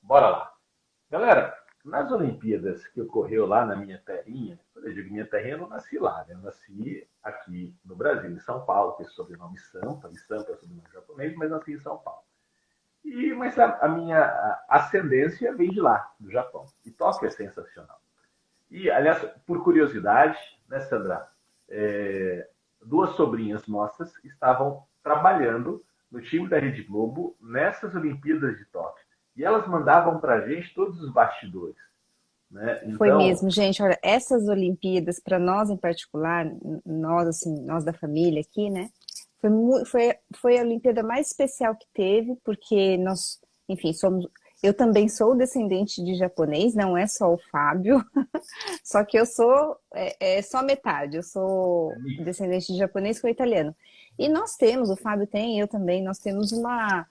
Bora lá. Galera, nas Olimpíadas que ocorreu lá na minha terrinha, quando eu digo minha terrinha, eu não nasci lá, né? Eu nasci aqui no Brasil, em São Paulo, que é sobrenome Sampa, e Sampa é sobrenome japonês, mas nasci em São Paulo. Mas a minha ascendência vem de lá, do Japão. E Tóquio é sensacional. E, aliás, por curiosidade, né, Sandra? É, duas sobrinhas nossas estavam trabalhando no time da Rede Globo nessas Olimpíadas de Tóquio. E elas mandavam para a gente todos os bastidores. Né? Foi Então, mesmo, gente. Olha, essas Olimpíadas, para nós em particular, nós, assim, nós da família aqui, né? Foi a Olimpíada mais especial que teve, porque nós, enfim, somos. Eu também sou descendente de japonês, não é só o Fábio, só que eu sou só metade. Eu sou descendente de japonês com italiano. E nós temos, o Fábio tem, eu também, nós temos uma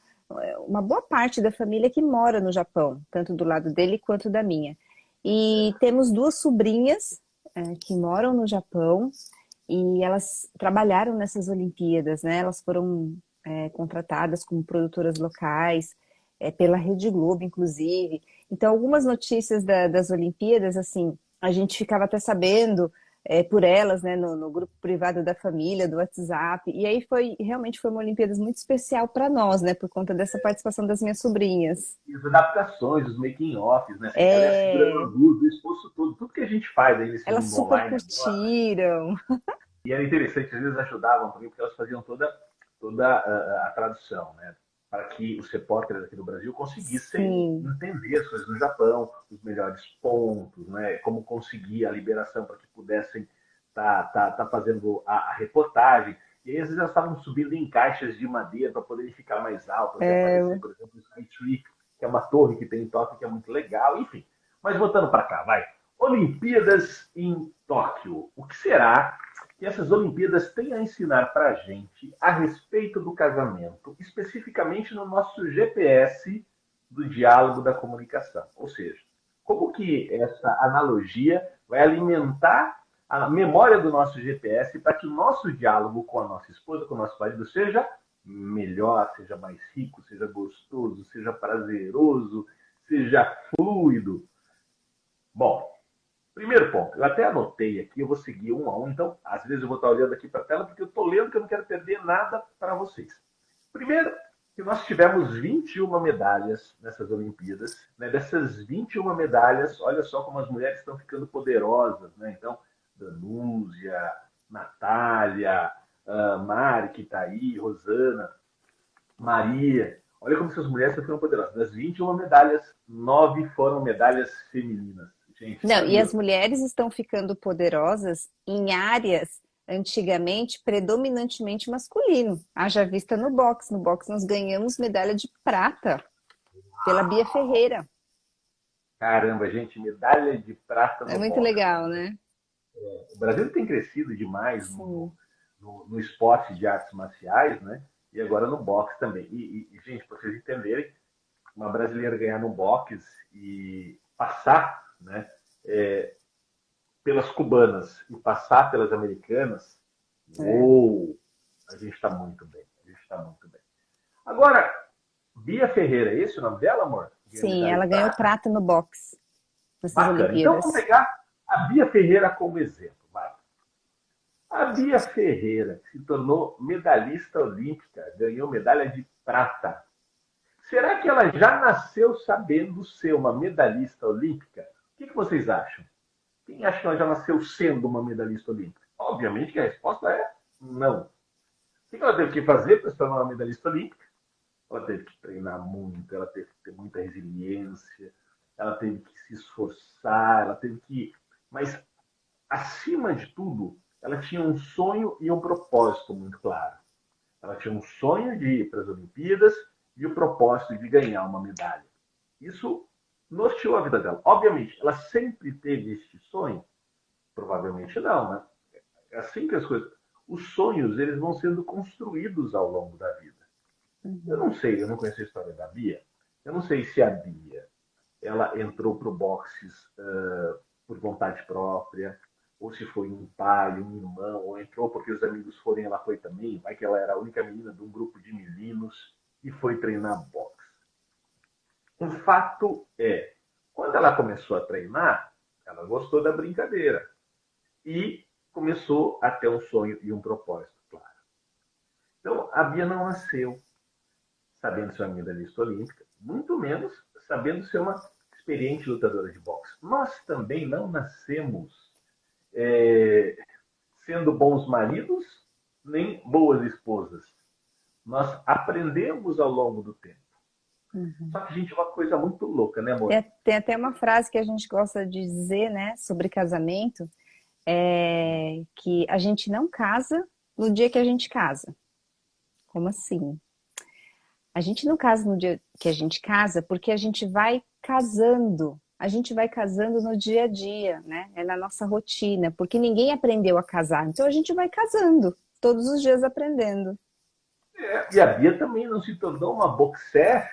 boa parte da família que mora no Japão, tanto do lado dele quanto da minha. E temos duas sobrinhas que moram no Japão e elas trabalharam nessas Olimpíadas, né? Elas foram contratadas como produtoras locais, pela Rede Globo, inclusive. Então, algumas notícias das Olimpíadas, assim, a gente ficava até sabendo por elas, né, no grupo privado da família, do WhatsApp. E aí realmente foi uma Olimpíadas muito especial para nós, né, por conta dessa participação das minhas sobrinhas. e as adaptações, os making-offs, né? Ela é segurando a É, luz, o esforço todo, tudo que a gente faz aí nesse elas mundo super online agora, né? curtiram. E era interessante, às vezes ajudavam também, porque elas faziam toda a tradução, né? Para que os repórteres aqui do Brasil conseguissem Sim. entender as coisas no Japão, os melhores pontos, né? Como conseguir a liberação para que pudessem tá fazendo a reportagem. E aí, às vezes, elas estavam subindo em caixas de madeira para poderem ficar mais altas e aparecer, por exemplo, o Skytree, que é uma torre que tem em Tóquio, que é muito legal, enfim. Mas voltando para cá, vai. Olimpíadas em Tóquio. O que será que essas Olimpíadas têm a ensinar para a gente a respeito do casamento, especificamente no nosso GPS do diálogo da comunicação? Ou seja, como que essa analogia vai alimentar a memória do nosso GPS para que o nosso diálogo com a nossa esposa, com o nosso marido, seja melhor, seja mais rico, seja gostoso, seja prazeroso, seja fluido. Bom, primeiro ponto, eu até anotei aqui, eu vou seguir um a um, então às vezes eu vou estar olhando aqui para a tela porque eu estou lendo que eu não quero perder nada para vocês. Primeiro, que nós tivemos 21 medalhas nessas Olimpíadas. Né? Dessas 21 medalhas, olha só como as mulheres estão ficando poderosas. Né? Então, Danúzia, Natália, Mari, que está aí, Rosana, Maria. Olha como essas mulheres estão ficando poderosas. Das 21 medalhas, 9 foram medalhas femininas. Gente, Não, e as maravilhoso. mulheres estão ficando poderosas em áreas antigamente predominantemente masculino. Haja vista no boxe. No boxe nós ganhamos medalha de prata pela Bia Ferreira. Caramba, gente, medalha de prata É no muito boxe. legal, né? O Brasil tem crescido demais Sim. no esporte de artes marciais, né? E agora no boxe também. Gente, para vocês entenderem, uma brasileira ganhar no boxe e passar, né, pelas cubanas e passar pelas americanas, É. uou, a gente está muito bem. A gente está muito bem. Agora, Bia Ferreira, é esse o nome dela, amor? Ganha Sim, medalha de ela ganhou prata? prata no boxe nessas Bacana. Então vamos Olimpíadas. pegar a Bia Ferreira como exemplo. Vai. A Bia Ferreira se tornou medalhista olímpica, ganhou medalha de prata. Será que ela já nasceu sabendo ser uma medalhista olímpica? O que vocês acham? Quem acha que ela já nasceu sendo uma medalhista olímpica? Obviamente que a resposta é não. O que ela teve que fazer para se tornar uma medalhista olímpica? Ela teve que treinar muito, ela teve que ter muita resiliência, ela teve que se esforçar, ela teve que. Mas, acima de tudo, ela tinha um sonho e um propósito muito claro. Ela tinha um sonho de ir para as Olimpíadas e o propósito de ganhar uma medalha. Isso norteou a vida dela. Obviamente, ela sempre teve este sonho? Provavelmente não, né? É assim que as coisas. Os sonhos eles vão sendo construídos ao longo da vida. Eu Uhum. não sei, eu não conheço a história da Bia. Eu não sei se a Bia ela entrou para o boxes por vontade própria, ou se foi um pai, um irmão, ou entrou porque os amigos foram e ela foi também. Vai que ela era a única menina de um grupo de meninos e foi treinar boxe. O fato é, quando ela começou a treinar, ela gostou da brincadeira e começou a ter um sonho e um propósito, claro. Então, a Bia não nasceu sabendo ser uma medalhista olímpica, muito menos sabendo ser uma experiente lutadora de boxe. Nós também não nascemos é, sendo bons maridos nem boas esposas. Nós aprendemos ao longo do tempo. Uhum. Só que, gente, é uma coisa muito louca, né, amor? Tem até uma frase que a gente gosta de dizer, né, sobre casamento, que a gente não casa no dia que a gente casa. Como assim? A gente não casa no dia que a gente casa porque a gente vai casando. A gente vai casando no dia a dia, né? É na nossa rotina, porque ninguém aprendeu a casar. Então a gente vai casando, todos os dias aprendendo. E a Bia também não se tornou uma boxer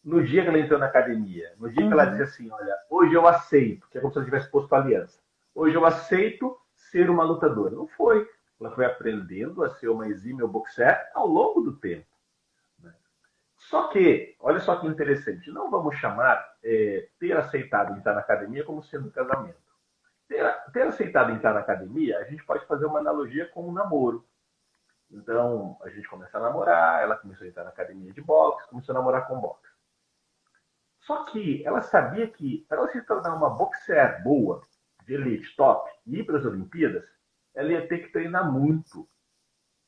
no dia que ela entrou na academia. No dia que ela dizia Uhum. assim, olha, hoje eu aceito, que é como se ela tivesse posto aliança. Hoje eu aceito ser uma lutadora. Não foi. Ela foi aprendendo a ser uma exímia boxer ao longo do tempo. Só que, olha só que interessante, não vamos chamar ter aceitado entrar na academia como sendo casamento. Ter aceitado entrar na academia, a gente pode fazer uma analogia com um namoro. Então, a gente começa a namorar, ela começou a entrar na academia de boxe, começou a namorar com boxe. Só que ela sabia que para ela se tornar uma boxer boa, de elite, top, e ir para as Olimpíadas, ela ia ter que treinar muito.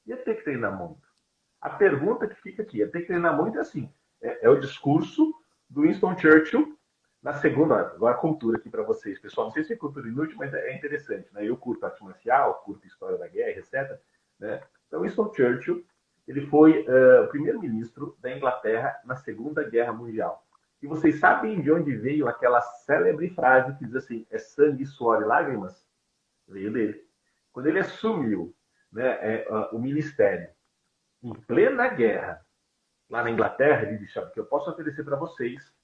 Ia ter que treinar muito. A pergunta que fica aqui, ia ter que treinar muito é assim, é o discurso do Winston Churchill na segunda, agora cultura aqui para vocês, pessoal, não sei se é cultura inútil, mas é interessante, né? Eu curto arte marcial, curto história da guerra, etc. Né? Então, Winston Churchill, ele foi o primeiro-ministro da Inglaterra na Segunda Guerra Mundial. E vocês sabem de onde veio aquela célebre frase que diz assim, é sangue, suor e lágrimas? Veio dele. Quando ele assumiu, né, o ministério em plena guerra, lá na Inglaterra, ele disse, olha, o que eu posso oferecer para vocês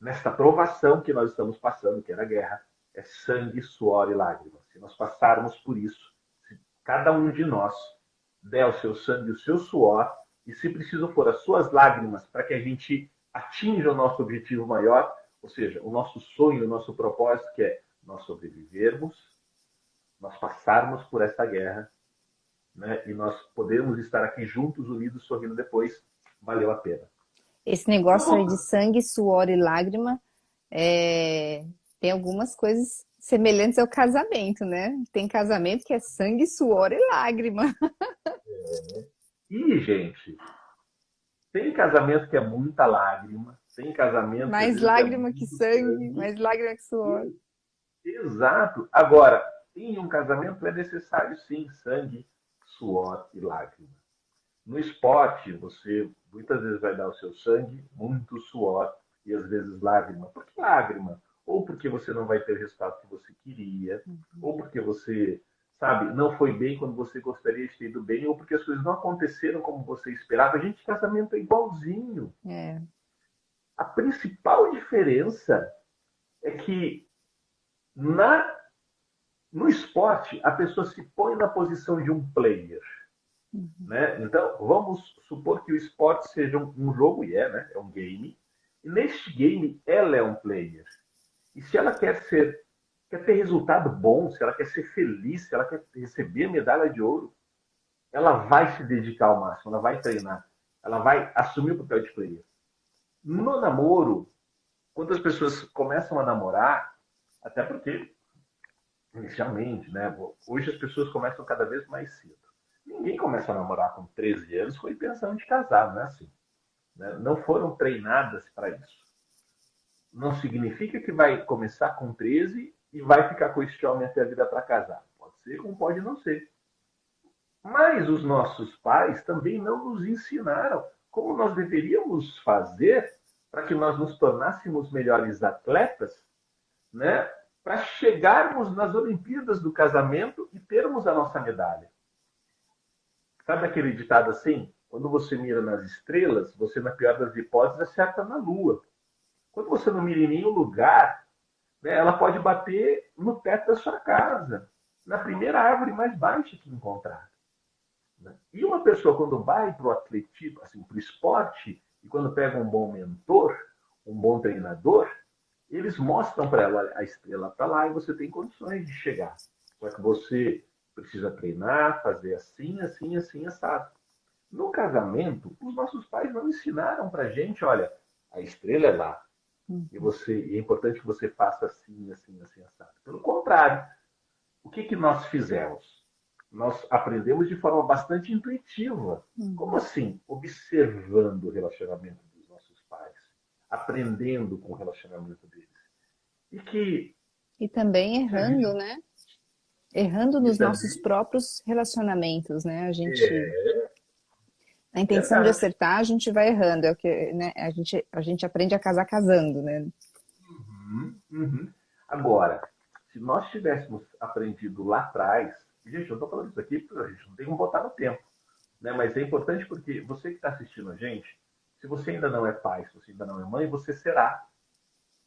nesta provação que nós estamos passando, que era a guerra, é sangue, suor e lágrimas. Se nós passarmos por isso, se cada um de nós der o seu sangue, o seu suor, e se preciso for as suas lágrimas para que a gente atinja o nosso objetivo maior, ou seja, o nosso sonho, o nosso propósito, que é nós sobrevivermos, nós passarmos por essa guerra, né, e nós podemos estar aqui juntos, unidos, sorrindo depois, valeu a pena. Esse Então, negócio aí de vamos sangue, suor e lágrima, é, tem algumas coisas semelhantes ao casamento, né? Tem casamento que é sangue, suor e lágrima. E, gente, tem casamento que é muita lágrima, tem casamento que às Mais vezes é lágrima que muito sangue, sangue. mais lágrima que suor. Exato. Agora, em um casamento é necessário sim sangue, suor e lágrima. No esporte, você muitas vezes vai dar o seu sangue, muito suor e às vezes lágrima. Por que lágrima? Ou porque você não vai ter o resultado que você queria, ou porque você, sabe, não foi bem quando você gostaria de ter ido bem, ou porque as coisas não aconteceram como você esperava. Gente, casamento é igualzinho. É. A principal diferença é que na no esporte a pessoa se põe na posição de um player, né? Então vamos supor que o esporte seja um jogo e né? É um game. E neste game ela é um player. E se ela quer ter resultado bom, se ela quer ser feliz, se ela quer receber medalha de ouro, ela vai se dedicar ao máximo, ela vai treinar, ela vai assumir o papel de player. No namoro, quando as pessoas começam a namorar, até porque inicialmente, né? Hoje as pessoas começam cada vez mais cedo. Ninguém começa a namorar com 13 anos foi pensando de casar, não é assim. Né? Não foram treinadas para isso. Não significa que vai começar com 13 e vai ficar com esse homem até a vida para casar. Pode ser, como pode não ser. Mas os nossos pais também não nos ensinaram como nós deveríamos fazer para que nós nos tornássemos melhores atletas, né? Para chegarmos nas Olimpíadas do casamento e termos a nossa medalha. Sabe aquele ditado assim? Quando você mira nas estrelas, você, na pior das hipóteses, acerta na lua. Quando você não mira em nenhum lugar, né, ela pode bater no teto da sua casa, na primeira árvore mais baixa que encontrar. Né? E uma pessoa, quando vai para o atletismo, assim, para o esporte, e quando pega um bom mentor, um bom treinador, eles mostram para ela: a estrela está lá e você tem condições de chegar. Só que você precisa treinar, fazer assim, assim, assim, assado. No casamento, os nossos pais não ensinaram para a gente: olha, a estrela é lá. E é importante que você faça assim, assim, assim, assado. Pelo contrário, o que nós fizemos? Nós aprendemos de forma bastante intuitiva. Como Uhum. assim? Observando o relacionamento dos nossos pais, aprendendo com o relacionamento deles. E que E também a gente errando, né? Errando e nos nossos também próprios relacionamentos, né? é A intenção de verdade. acertar, a gente vai errando, é o que, né? A gente aprende a casar casando, né? Uhum, uhum. Agora, se nós tivéssemos aprendido lá atrás, e, gente, eu estou falando isso aqui porque a gente não tem como botar no tempo, né? Mas é importante porque você que está assistindo a gente, se você ainda não é pai, se você ainda não é mãe, você será,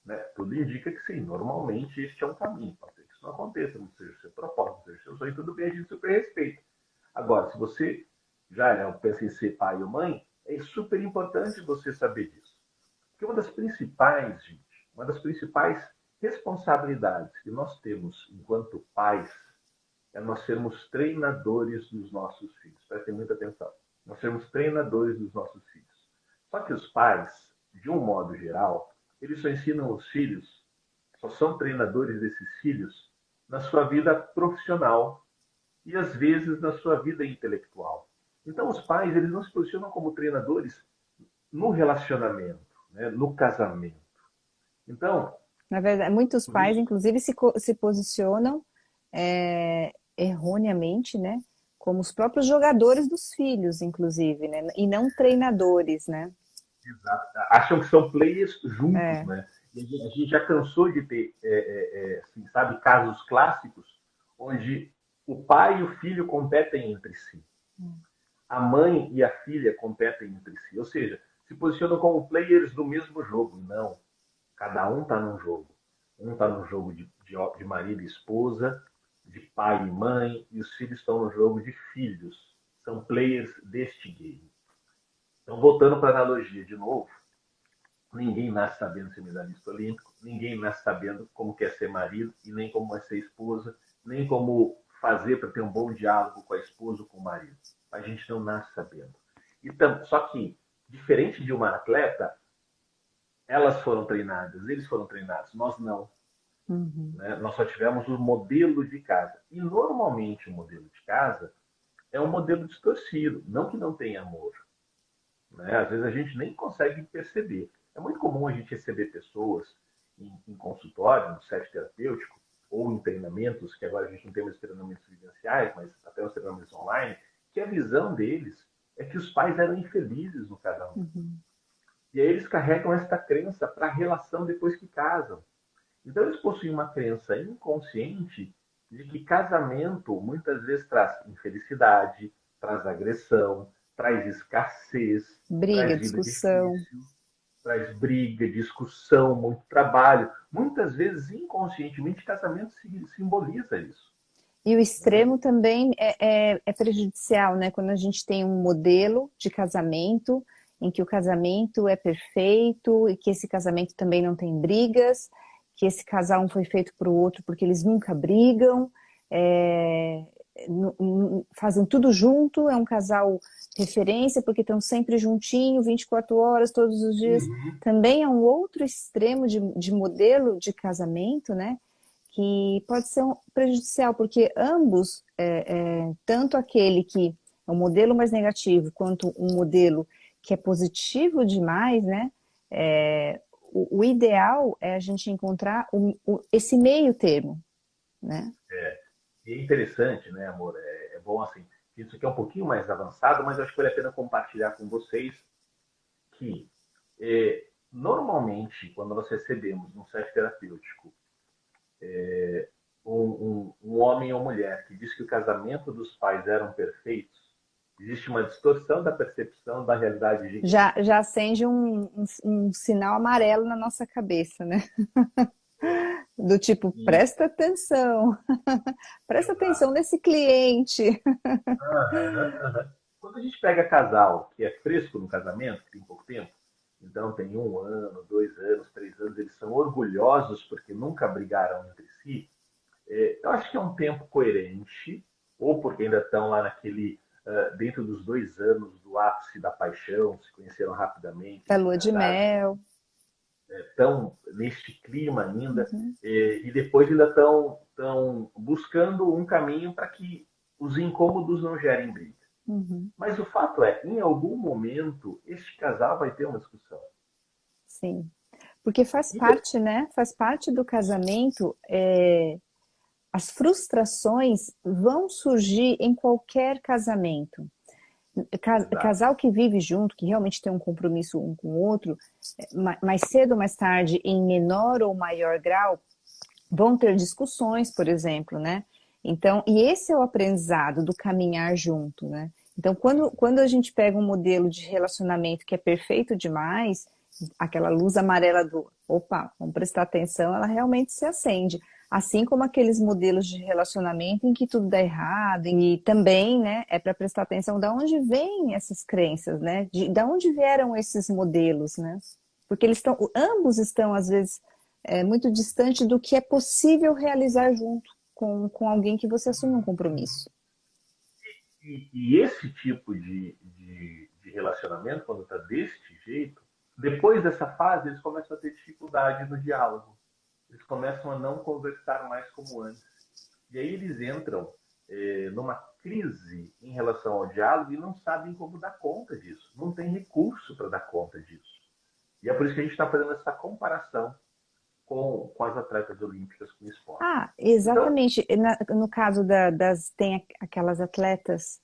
né? Tudo indica que sim, normalmente este é um caminho. Pode ser que isso não aconteça, não seja o seu propósito, não seja o seu sonho, tudo bem, a gente super respeita. Agora, se você já pensa em ser pai ou mãe, é super importante você saber disso. Porque uma das principais responsabilidades que nós temos enquanto pais é nós sermos treinadores dos nossos filhos. Prestem muita atenção. Nós sermos treinadores dos nossos filhos. Só que os pais, de um modo geral, eles só ensinam os filhos, só são treinadores desses filhos na sua vida profissional e às vezes na sua vida intelectual. Então os pais, eles não se posicionam como treinadores no relacionamento, né, no casamento. Então, Na verdade, muitos por pais, isso, inclusive, se posicionam erroneamente, né? Como os próprios jogadores dos filhos, inclusive, né? E não treinadores, né? exato, acham que são players juntos, É. né? E a gente já cansou de ter, assim, sabe, casos clássicos onde o pai e o filho competem entre si. A mãe e a filha competem entre si. Ou seja, se posicionam como players do mesmo jogo. Não. Cada um está num jogo. Um está no jogo de marido e esposa, de pai e mãe, e os filhos estão no jogo de filhos. São players deste game. Então, voltando para a analogia de novo, ninguém nasce sabendo ser medalhista olímpico, ninguém nasce sabendo como quer ser marido, e nem como vai ser esposa, nem como fazer para ter um bom diálogo com a esposa ou com o marido. A gente não nasce sabendo. Só que, diferente de uma atleta, elas foram treinadas, eles foram treinados, nós não. Uhum. Né? Nós só tivemos o modelo de casa. E normalmente o modelo de casa é um modelo distorcido, não que não tenha amor. Né? Às vezes a gente nem consegue perceber. É muito comum a gente receber pessoas em consultório, no set terapêutico, ou em treinamentos, que agora a gente não tem mais treinamentos vivenciais, mas até os treinamentos online, que a visão deles é que os pais eram infelizes no casamento. Uhum. E aí eles carregam esta crença para a relação depois que casam. Então eles possuem uma crença inconsciente de que casamento muitas vezes traz infelicidade, traz agressão, traz escassez, Briga, traz vida discussão. difícil, traz briga, discussão, muito trabalho. Muitas vezes, inconscientemente, casamento simboliza isso. E o Né? extremo também é prejudicial, né? Quando a gente tem um modelo de casamento em que o casamento é perfeito e que esse casamento também não tem brigas, que esse casal um foi feito para o outro porque eles nunca brigam, é, fazem tudo junto, é um casal referência porque estão sempre juntinho, 24 horas, todos os dias. Uhum. Também é um outro extremo de modelo de casamento, né? Que pode ser prejudicial, porque ambos, tanto aquele que é um modelo mais negativo, quanto um modelo que é positivo demais, né? O ideal é a gente encontrar esse meio termo, né? E é interessante, né, amor? É bom assim. Isso aqui é um pouquinho mais avançado, mas acho que vale a pena compartilhar com vocês que normalmente, quando nós recebemos num set terapêutico um homem ou mulher que diz que o casamento dos pais eram perfeitos, existe uma distorção da percepção da realidade Já, gigante. já acende um sinal amarelo na nossa cabeça, né? Do tipo, E, presta atenção, presta atenção exato. nesse cliente. Aham, aham. Quando a gente pega casal que é fresco no casamento, que tem pouco tempo, então tem 1 ano, 2 anos, 3 anos, eles são orgulhosos porque nunca brigaram entre si, eu acho que é um tempo coerente, ou porque ainda estão lá dentro dos 2 anos do ápice da paixão, se conheceram rapidamente, Da se lua de casaram, mel. estão neste clima ainda, Uhum, e depois ainda estão buscando um caminho para que os incômodos não gerem briga. uhum, Mas o fato é, em algum momento, este casal vai ter uma discussão. sim. Porque faz E parte, né? Faz parte do casamento. As frustrações vão surgir em qualquer casamento. exato. Casal que vive junto, que realmente tem um compromisso um com o outro, mais cedo ou mais tarde, em menor ou maior grau, vão ter discussões, por exemplo, né? Então, e esse é o aprendizado do caminhar junto, né? Então, quando a gente pega um modelo de relacionamento que é perfeito demais, aquela luz amarela do, opa, vamos prestar atenção, ela realmente se acende. Assim como aqueles modelos de relacionamento em que tudo dá errado, e também, né, é para prestar atenção de onde vêm essas crenças, né? De onde vieram esses modelos, né? Porque ambos estão, às vezes, muito distante do que é possível realizar junto com alguém que você assume um compromisso. E esse tipo de relacionamento, quando está deste jeito, depois dessa fase, eles começam a ter dificuldade no diálogo. Eles começam a não conversar mais como antes. E aí eles entram numa crise em relação ao diálogo e não sabem como dar conta disso. Não tem recurso para dar conta disso. E é por isso que a gente está fazendo essa comparação com as atletas olímpicas com o esporte. Ah, Então, exatamente. No caso tem aquelas atletas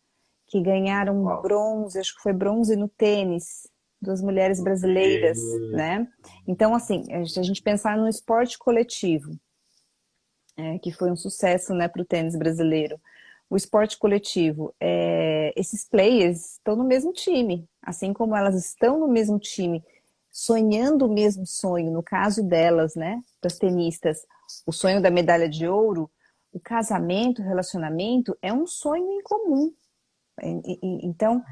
que ganharam qual? bronze, acho que foi bronze no tênis, duas mulheres No brasileiras, tênis. né? Então, assim, se a gente pensar no esporte coletivo, que foi um sucesso, né, para o tênis brasileiro. O esporte coletivo, esses players estão no mesmo time, assim como elas estão no mesmo time, sonhando o mesmo sonho, no caso delas, né, das tenistas, o sonho da medalha de ouro, o casamento, o relacionamento é um sonho em comum. Então,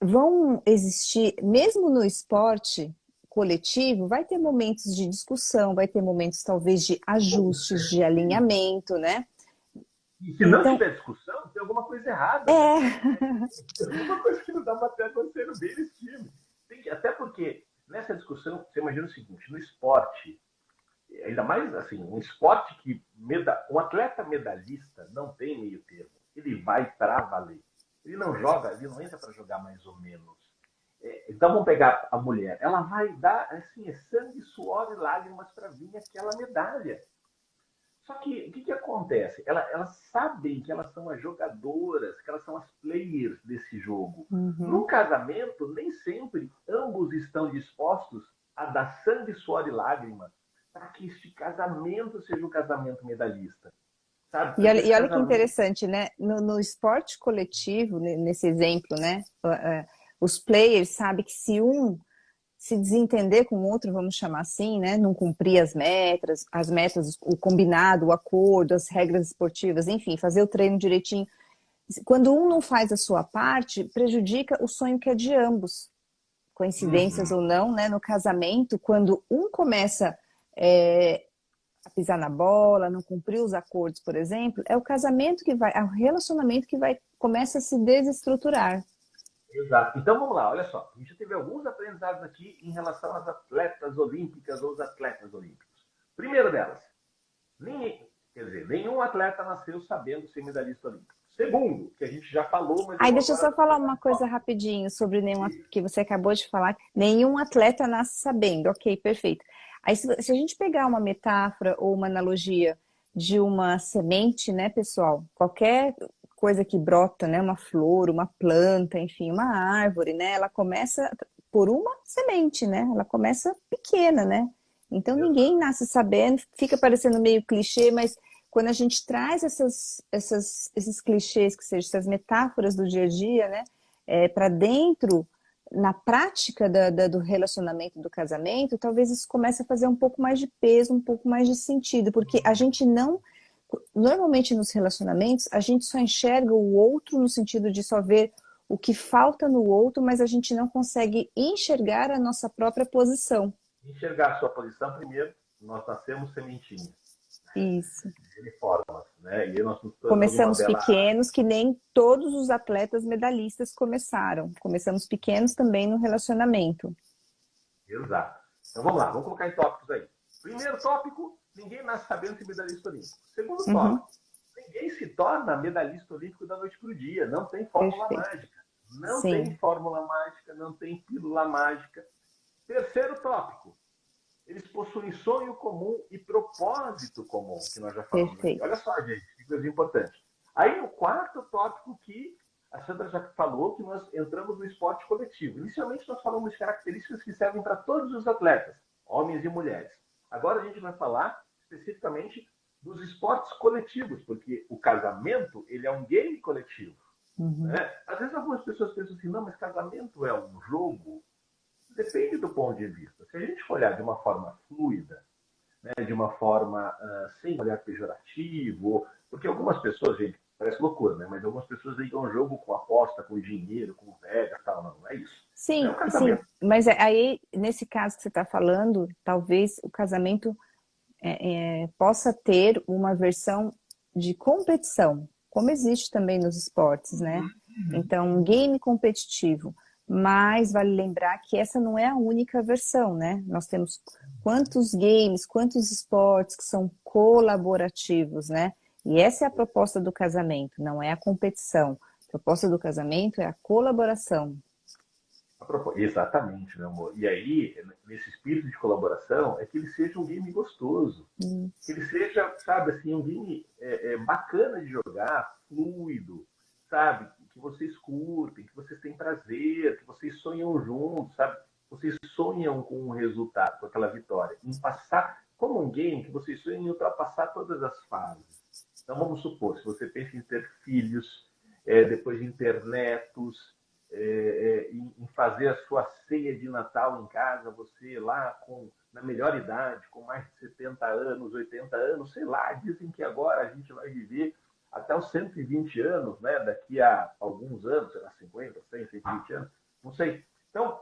vão existir, mesmo no esporte coletivo, vai ter momentos de discussão, vai ter momentos talvez de Com ajustes, de certeza. alinhamento, né? E se não Então, tiver discussão, tem alguma coisa errada, né? é, Tem alguma coisa que não dá para ter acontecendo bem nesse time. Até porque nessa discussão, você imagina o seguinte, no esporte, ainda mais assim, um esporte um atleta medalhista não tem meio termo. Ele vai para valer. Ele não joga, ele não entra para jogar mais ou menos. Então vamos pegar a mulher. Ela vai dar assim, sangue, suor e lágrimas para vir aquela medalha. Só que o que acontece? Elas sabem que elas são as jogadoras, que elas são as players desse jogo. uhum. No casamento, nem sempre ambos estão dispostos a dar sangue, suor e lágrima para que este casamento seja um casamento medalhista. Sabe? Para que esse E olha que casamento. interessante, né? No esporte coletivo, nesse exemplo, né? Os players sabem que se um se desentender com o outro, vamos chamar assim, né? Não cumprir as metas, o combinado, o acordo, as regras esportivas, enfim, fazer o treino direitinho. Quando um não faz a sua parte, prejudica o sonho que é de ambos. Coincidências Uhum. ou não, né? No casamento, quando um começa é, a pisar na bola, não cumprir os acordos, por exemplo, é o casamento que vai, é o relacionamento que vai começa a se desestruturar. Exato. Então vamos lá, olha só. A gente já teve alguns aprendizados aqui em relação às atletas olímpicas ou os atletas olímpicos. Primeiro delas, nenhum atleta nasceu sabendo ser medalhista olímpico. Segundo, que a gente já falou, mas eu Aí vou deixa eu agora só falar pegar uma de coisa volta. rapidinho sobre que você acabou de falar. Nenhum atleta nasce sabendo. Ok, perfeito. Aí se a gente pegar uma metáfora ou uma analogia de uma semente, né, pessoal? Qualquer coisa que brota, né, uma flor, uma planta, enfim, uma árvore, né? Ela começa por uma semente, né? Ela começa pequena, né? Então ninguém nasce sabendo, fica parecendo meio clichê, mas quando a gente traz esses clichês, que sejam essas metáforas do dia a dia, né, para dentro, na prática do relacionamento, do casamento, talvez isso comece a fazer um pouco mais de peso, um pouco mais de sentido, porque a gente não. Normalmente nos relacionamentos, a gente só enxerga o outro no sentido de só ver o que falta no outro, mas a gente não consegue enxergar a nossa própria posição. Enxergar a sua posição primeiro, nós nascemos sementinhas, Isso. uniformes, né? E aí nós nos tornamos uma Começamos bela pequenos, que nem todos os atletas medalhistas começaram. Começamos pequenos também no relacionamento. exato. Então vamos lá, vamos colocar em tópicos aí. Primeiro tópico, ninguém nasce sabendo ser medalhista olímpico. Segundo Uhum, tópico, ninguém se torna medalhista olímpico da noite para o dia. Não tem fórmula perfeito. mágica. Não tem Sim, fórmula mágica, não tem pílula mágica. Terceiro tópico, eles possuem sonho comum e propósito comum, que nós já falamos aqui. Olha perfeito. só, gente, que coisa importante. Aí o quarto tópico que a Sandra já falou, que nós entramos no esporte coletivo. Inicialmente nós falamos de características que servem para todos os atletas, homens e mulheres. Agora a gente vai falar especificamente dos esportes coletivos, porque o casamento ele é um game coletivo. Uhum. Né? Às vezes algumas pessoas pensam assim, não, mas casamento é um jogo. Depende do ponto de vista. Se a gente for olhar de uma forma fluida, né, de uma forma sem olhar pejorativo, porque algumas pessoas, gente, parece loucura, né? Mas algumas pessoas ligam o jogo com aposta, com dinheiro, com pega, tal, não é isso. É Sim, um sim, casamento. mas aí, nesse caso que você está falando, talvez o casamento possa ter uma versão de competição, como existe também nos esportes, né? Então, um game competitivo. Mas vale lembrar que essa não é a única versão, né? Nós temos quantos games, quantos esportes que são colaborativos, né? E essa é a proposta do casamento, não é a competição. A proposta do casamento é a colaboração. Exatamente, meu amor. E aí, nesse espírito de colaboração, é que ele seja um game gostoso. Que ele seja, sabe, assim, um game bacana de jogar, fluido, sabe? Que vocês curtem, que vocês têm prazer, que vocês sonham juntos, sabe? Vocês sonham com um resultado, com aquela vitória. Em passar, como um game, que vocês sonham em ultrapassar todas as fases. Então, vamos supor, se você pensa em ter filhos, depois em ter netos, em fazer a sua ceia de Natal em casa, você lá na melhor idade, com mais de 70 anos, 80 anos, sei lá, dizem que agora a gente vai viver até os 120 anos, né? Daqui a alguns anos, sei lá, 50, 100, 120 anos, não sei. Então,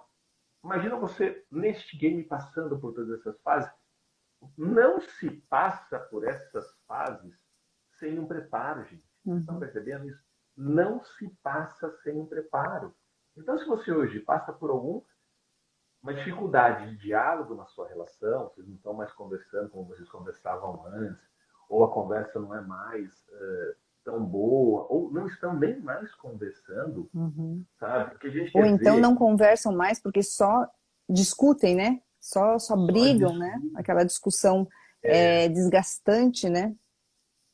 imagina você neste game passando por todas essas fases. Não se passa por essas fases sem um preparo, gente. Vocês estão Uhum. percebendo isso? Não se passa sem um preparo. Então, se você hoje passa por alguma dificuldade de diálogo na sua relação, vocês não estão mais conversando como vocês conversavam antes, ou a conversa não é mais tão boa, ou não estão nem mais conversando, Uhum. sabe? O que a gente Ou quer então não dizer, conversam mais porque só discutem, né? Só só brigam, né? discute. Aquela discussão desgastante, né?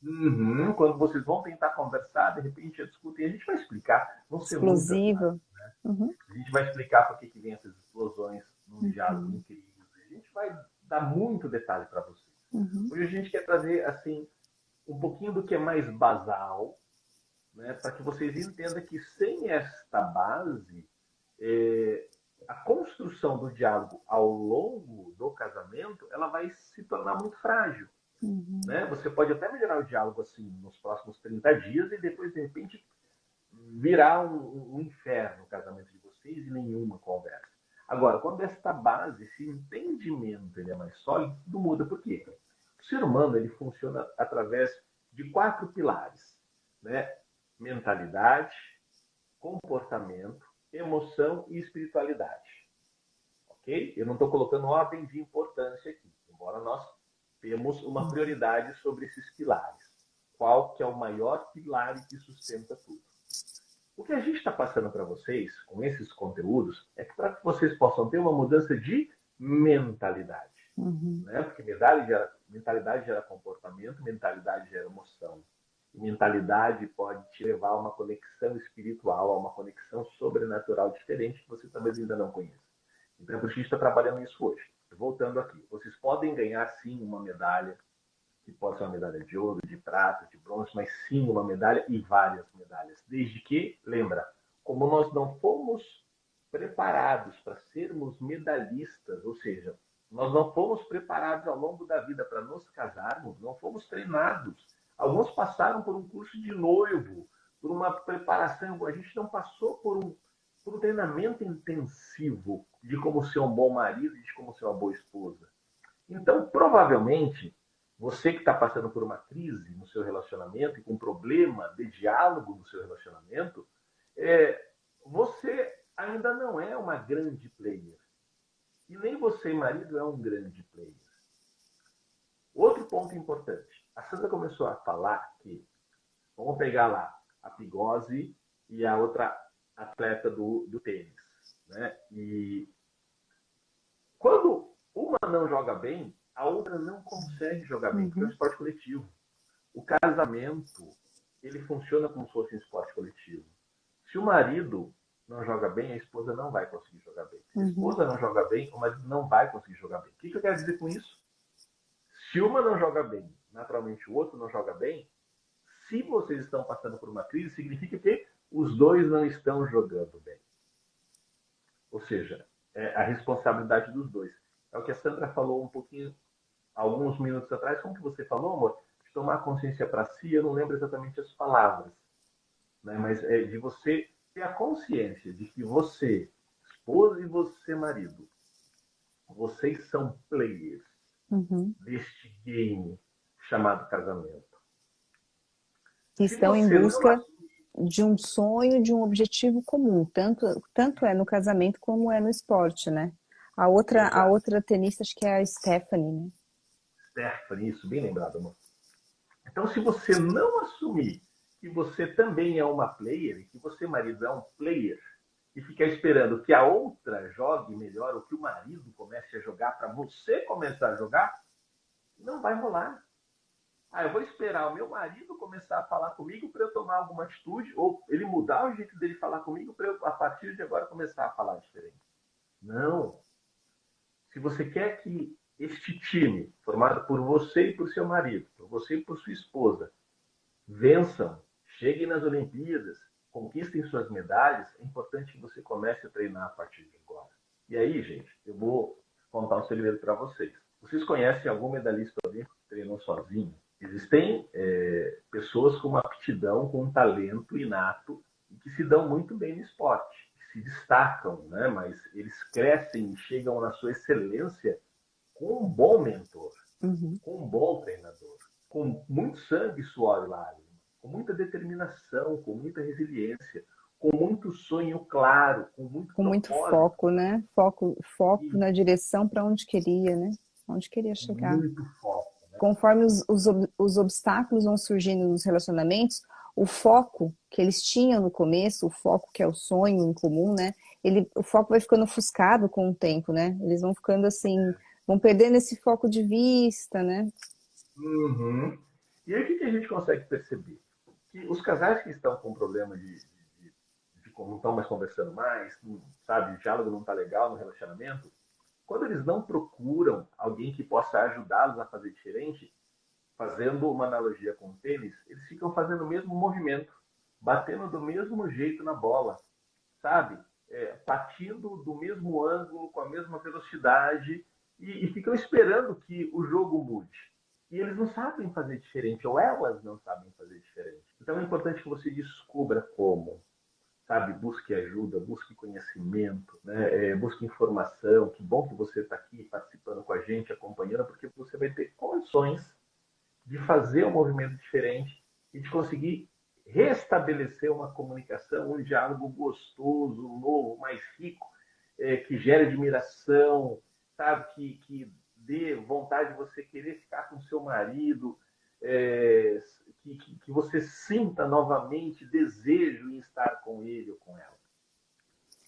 Uhum. Quando vocês vão tentar conversar, de repente já discutem, a gente vai explicar, vão ser muitas Explosiva. lives. Uhum, A gente vai explicar por que vem essas explosões num diálogo uhum, incrível. A gente vai dar muito detalhe para vocês. uhum, Hoje a gente quer trazer assim um pouquinho do que é mais basal, né, para que vocês entendam que sem esta base, a construção do diálogo ao longo do casamento, ela vai se tornar muito frágil. uhum. Né? Você pode até melhorar o diálogo assim nos próximos 30 dias e depois, de repente, virar um inferno o casamento de vocês e nenhuma conversa. Agora, quando esta base, esse entendimento, ele é mais sólido, tudo muda. Por quê? O ser humano ele funciona através de quatro pilares, né? Mentalidade, comportamento, emoção e espiritualidade. Ok? Eu não estou colocando ordem de importância aqui, embora nós temos uma prioridade sobre esses pilares. Qual que é o maior pilar que sustenta tudo? O que a gente está passando para vocês com esses conteúdos é que para que vocês possam ter uma mudança de mentalidade. Uhum. Né? Porque mentalidade gera comportamento, mentalidade gera emoção. E mentalidade pode te levar a uma conexão espiritual, a uma conexão sobrenatural diferente que você talvez ainda não conheça. Então, é por isso que a gente está trabalhando isso hoje. Voltando aqui, vocês podem ganhar sim uma medalha, que pode ser uma medalha de ouro, de prata, de bronze, mas sim uma medalha e várias medalhas. Desde que, lembra, como nós não fomos preparados para sermos medalhistas, ou seja, nós não fomos preparados ao longo da vida para nos casarmos, não fomos treinados. Alguns passaram por um curso de noivo, por uma preparação, a gente não passou por um treinamento intensivo de como ser um bom marido e de como ser uma boa esposa. Então, provavelmente, você que está passando por uma crise no seu relacionamento e com um problema de diálogo no seu relacionamento, você ainda não é uma grande player. E nem você, marido, é um grande player. Outro ponto importante. A Sandra começou a falar que, vamos pegar lá, a Pigose e a outra atleta do tênis. Né? E quando uma não joga bem, a outra não consegue jogar bem, porque é um esporte coletivo. O casamento, ele funciona como se fosse um esporte coletivo. Se o marido não joga bem, a esposa não vai conseguir jogar bem. Se a esposa não joga bem, o marido não vai conseguir jogar bem. O que eu quero dizer com isso? Se uma não joga bem, naturalmente o outro não joga bem, se vocês estão passando por uma crise, significa que os dois não estão jogando bem. Ou seja, é a responsabilidade dos dois. É o que a Sandra falou um pouquinho, alguns minutos atrás. Como que você falou, amor? De tomar consciência para si, eu não lembro exatamente as palavras. Né? Mas é de você ter a consciência de que você, esposa e você, marido, vocês são players deste game chamado casamento. Que estão em busca de um sonho, de um objetivo comum. Tanto é no casamento como é no esporte, né? A outra tenista, acho que é a Stephanie, né? Stephanie, isso, bem lembrado, amor. Então, se você não assumir que você também é uma player, e que você, marido, é um player, e ficar esperando que a outra jogue melhor, ou que o marido comece a jogar para você começar a jogar, não vai rolar. Eu vou esperar o meu marido começar a falar comigo para eu tomar alguma atitude, ou ele mudar o jeito dele falar comigo para eu, a partir de agora, começar a falar diferente. Não. Se você quer que este time, formado por você e por seu marido, por você e por sua esposa, vençam, cheguem nas Olimpíadas, conquistem suas medalhas, é importante que você comece a treinar a partir de agora. E aí, gente, eu vou contar um segredo para vocês. Vocês conhecem algum medalhista olímpico que treinou sozinho? Existem pessoas com uma aptidão, com um talento inato e que se dão muito bem no esporte, que se destacam, né? Mas eles crescem e chegam na sua excelência com um bom mentor, com um bom treinador, com muito sangue, suor e lágrimas, com muita determinação, com muita resiliência, com muito sonho claro, com muito foco, né? Foco na direção para onde queria, né? Onde queria chegar. Muito foco. Conforme os obstáculos vão surgindo nos relacionamentos, o foco que eles tinham no começo, o foco que é o sonho em comum, né? O foco vai ficando ofuscado com o tempo, né? Eles vão ficando assim, vão perdendo esse foco de vista, né? E aí o que a gente consegue perceber? Que os casais que estão com problema de não estão mais conversando mais, sabe, o diálogo não está legal no relacionamento, quando eles não procuram alguém que possa ajudá-los a fazer diferente, fazendo uma analogia com o tênis, eles ficam fazendo o mesmo movimento, batendo do mesmo jeito na bola, sabe? Partindo do mesmo ângulo, com a mesma velocidade, e ficam esperando que o jogo mude. E eles não sabem fazer diferente, ou elas não sabem fazer diferente. Então é importante que você descubra como. Sabe, busque ajuda, busque conhecimento, né? Busque informação. Que bom que você está aqui participando com a gente, acompanhando, porque você vai ter condições de fazer um movimento diferente e de conseguir restabelecer uma comunicação, um diálogo gostoso, novo, mais rico, que gere admiração, sabe, que dê vontade de você querer ficar com seu marido, que você sinta novamente desejo em estar com ele ou com ela.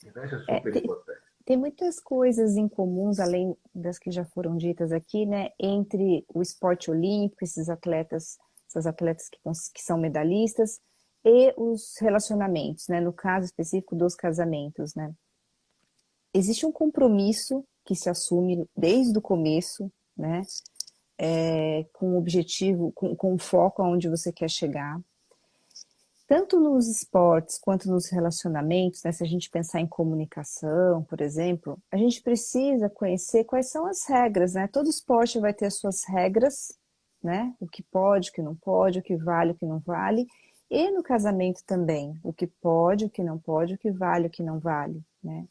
Então isso é super importante. Tem muitas coisas em comuns, além das que já foram ditas aqui, né, entre o esporte olímpico, essas atletas que são medalhistas, e os relacionamentos, né, no caso específico dos casamentos, né. Existe um compromisso que se assume desde o começo, né, com o objetivo, com o foco aonde você quer chegar. Tanto nos esportes quanto nos relacionamentos, né, se a gente pensar em comunicação, por exemplo, a gente precisa conhecer quais são as regras, né? Todo esporte vai ter as suas regras, né? O que pode, o que não pode, o que vale, o que não vale. e no casamento também, o que pode, o que não pode, o que vale, o que não vale, né?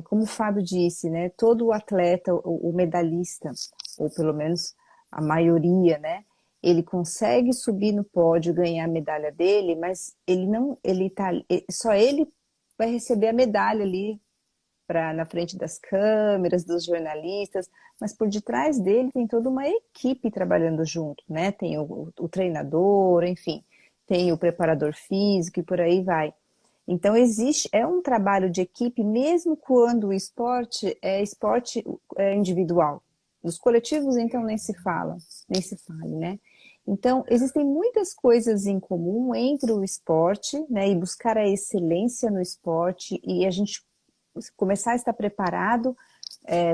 Como o Fábio disse, né, todo atleta, o medalhista, ou pelo menos a maioria, né, ele consegue subir no pódio, ganhar a medalha dele, mas ele não, ele tá, só ele vai receber a medalha ali na frente das câmeras, dos jornalistas, mas por detrás dele tem toda uma equipe trabalhando junto, né? Tem o treinador, enfim, tem o preparador físico e por aí vai. Então é um trabalho de equipe, mesmo quando o esporte é esporte individual. Nos coletivos, então, nem se fale, né? Então, existem muitas coisas em comum entre o esporte, né, e buscar a excelência no esporte, e a gente começar a estar preparado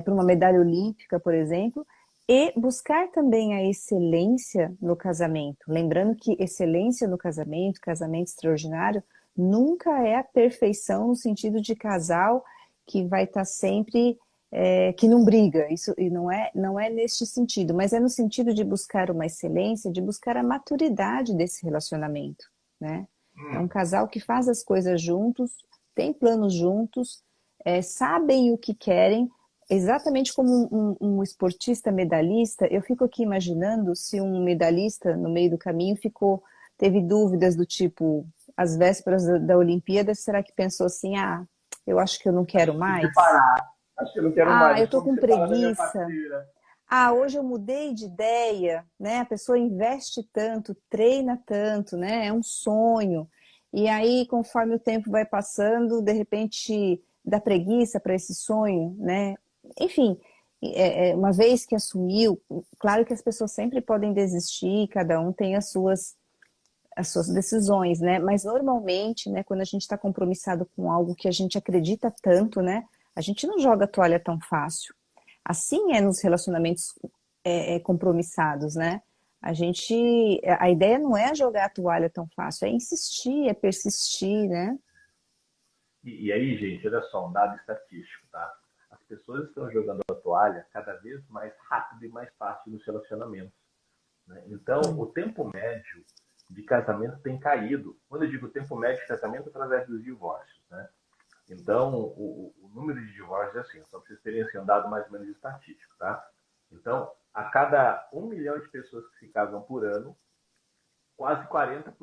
para uma medalha olímpica, por exemplo, e buscar também a excelência no casamento. Lembrando que excelência no casamento, casamento extraordinário, nunca é a perfeição no sentido de casal que vai estar sempre, que não briga. Isso e não é neste sentido, mas é no sentido de buscar uma excelência, de buscar a maturidade desse relacionamento, né? É um casal que faz as coisas juntos, tem planos juntos, sabem o que querem, exatamente como um esportista medalhista. Eu fico aqui imaginando se um medalhista no meio do caminho teve dúvidas do tipo, às vésperas da Olimpíada, será que pensou assim, eu acho que eu não quero De mais? parar. Acho que eu não quero mais. Eu Acho que tô eu vou me com separar da minha preguiça. parceira. Hoje eu mudei de ideia, né? A pessoa investe tanto, treina tanto, né? É um sonho. E aí, conforme o tempo vai passando, de repente dá preguiça para esse sonho, né? Enfim, uma vez que assumiu, claro que as pessoas sempre podem desistir, cada um tem as suas decisões, né? Mas normalmente, né, quando a gente está compromissado com algo que a gente acredita tanto, né? A gente não joga a toalha tão fácil. Assim é nos relacionamentos compromissados, né? A ideia não é jogar a toalha tão fácil, é insistir, é persistir, né? E aí, gente, olha só, um dado estatístico, tá? As pessoas estão jogando a toalha cada vez mais rápido e mais fácil nos relacionamentos, né? Então, o tempo médio de casamento tem caído. Quando eu digo tempo médio de casamento, é através dos divórcios, né? Então, o número de divórcios é assim, só para vocês terem assim, um dado mais ou menos estatístico, tá? Então, a cada 1 milhão de pessoas que se casam por ano, quase 40%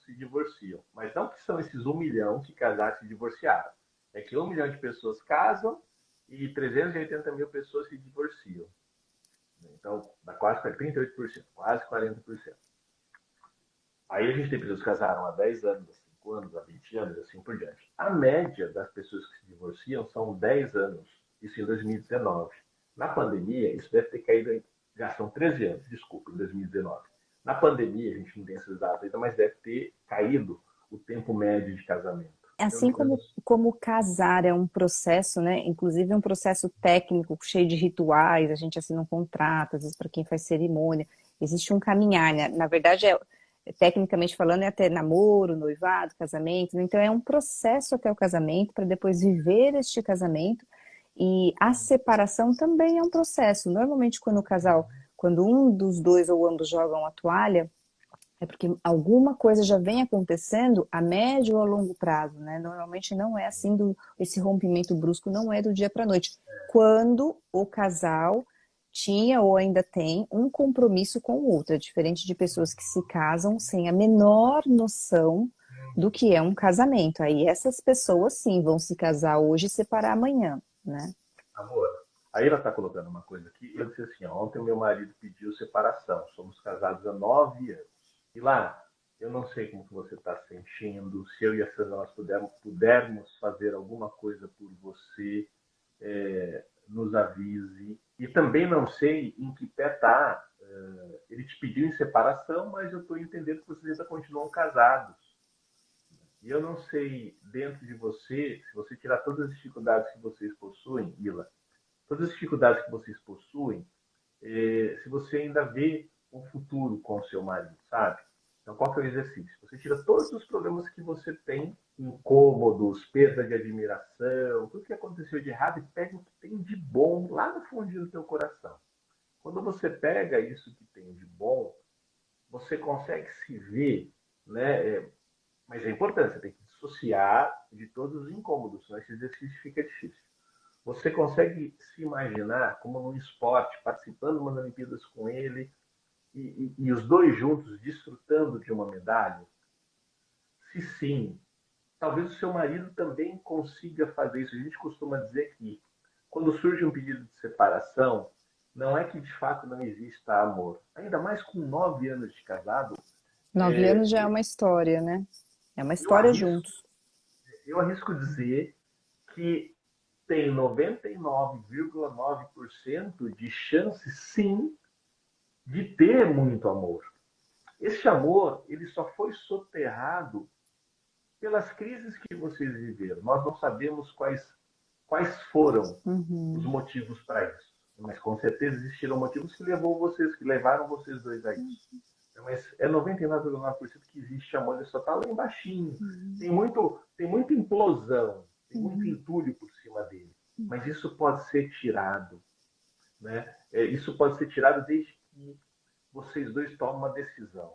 se divorciam. Mas não que são esses 1 milhão que casaram e se divorciaram. É que 1 milhão de pessoas casam e 380 mil pessoas se divorciam. Então, dá quase 38%, quase 40%. Aí a gente tem pessoas que casaram há 10 anos, há 5 anos, há 20 anos, assim por diante. A média das pessoas que se divorciam são 10 anos, isso em 2019. Na pandemia, isso deve ter caído, já são 13 anos, desculpa, em 2019. Na pandemia, a gente não tem esses dados ainda, mas deve ter caído o tempo médio de casamento. Assim como casar é um processo, né? Inclusive é um processo técnico, cheio de rituais, a gente assina um contrato, às vezes para quem faz cerimônia, existe um caminhar, né? Na verdade, tecnicamente falando, é até namoro, noivado, casamento, né? Então é um processo até o casamento, para depois viver este casamento, e a separação também é um processo. Normalmente, quando um dos dois ou ambos jogam a toalha, é porque alguma coisa já vem acontecendo a médio ou a longo prazo, né? Normalmente não é assim, esse rompimento brusco não é do dia para a noite. Quando o casal tinha ou ainda tem um compromisso com o outro, é diferente de pessoas que se casam sem a menor noção do que é um casamento. Aí essas pessoas sim vão se casar hoje e separar amanhã, né? Amor, aí ela está colocando uma coisa aqui. Eu disse assim: ó, ontem meu marido pediu separação. Somos casados há 9 anos. E lá, eu não sei como que você está sentindo. Se eu e a Sandra nós pudermos fazer alguma coisa por você, nos avise. E também não sei em que pé está. Ele te pediu em separação, mas eu estou entendendo que vocês ainda continuam casados. E eu não sei, dentro de você, se você tirar todas as dificuldades que vocês possuem, Ila, todas as dificuldades que vocês possuem, se você ainda vê um futuro com o seu marido, sabe? Então, qual que é o exercício? Você tira todos os problemas que você tem, incômodos, perda de admiração, tudo que aconteceu de errado, e pega o que tem de bom lá no fundinho do teu coração. Quando você pega isso que tem de bom, você consegue se ver né? Mas é importante, você tem que dissociar de todos os incômodos, senão esse exercício fica difícil. Você consegue se imaginar como num esporte, participando de umas Olimpíadas com ele e os dois juntos desfrutando de uma medalha? Se sim, talvez o seu marido também consiga fazer isso. A gente costuma dizer que quando surge um pedido de separação, não é que de fato não exista amor. Ainda mais com 9 anos de casado, 9 anos já é uma história, né? É uma eu história arrisco, juntos. eu arrisco dizer que tem 99,9% de chance, sim, de ter muito amor. Esse amor, ele só foi soterrado pelas crises que vocês viveram. Nós não sabemos quais foram os Uhum. motivos para isso. Mas com certeza existiram motivos que levaram vocês dois a isso. Mas é 99,9% que existe amor, ele só está lá embaixinho. Tem muita implosão, tem muito Uhum. entulho por cima dele. Mas isso pode ser tirado, né? Isso pode ser tirado desde que vocês dois tomam uma decisão.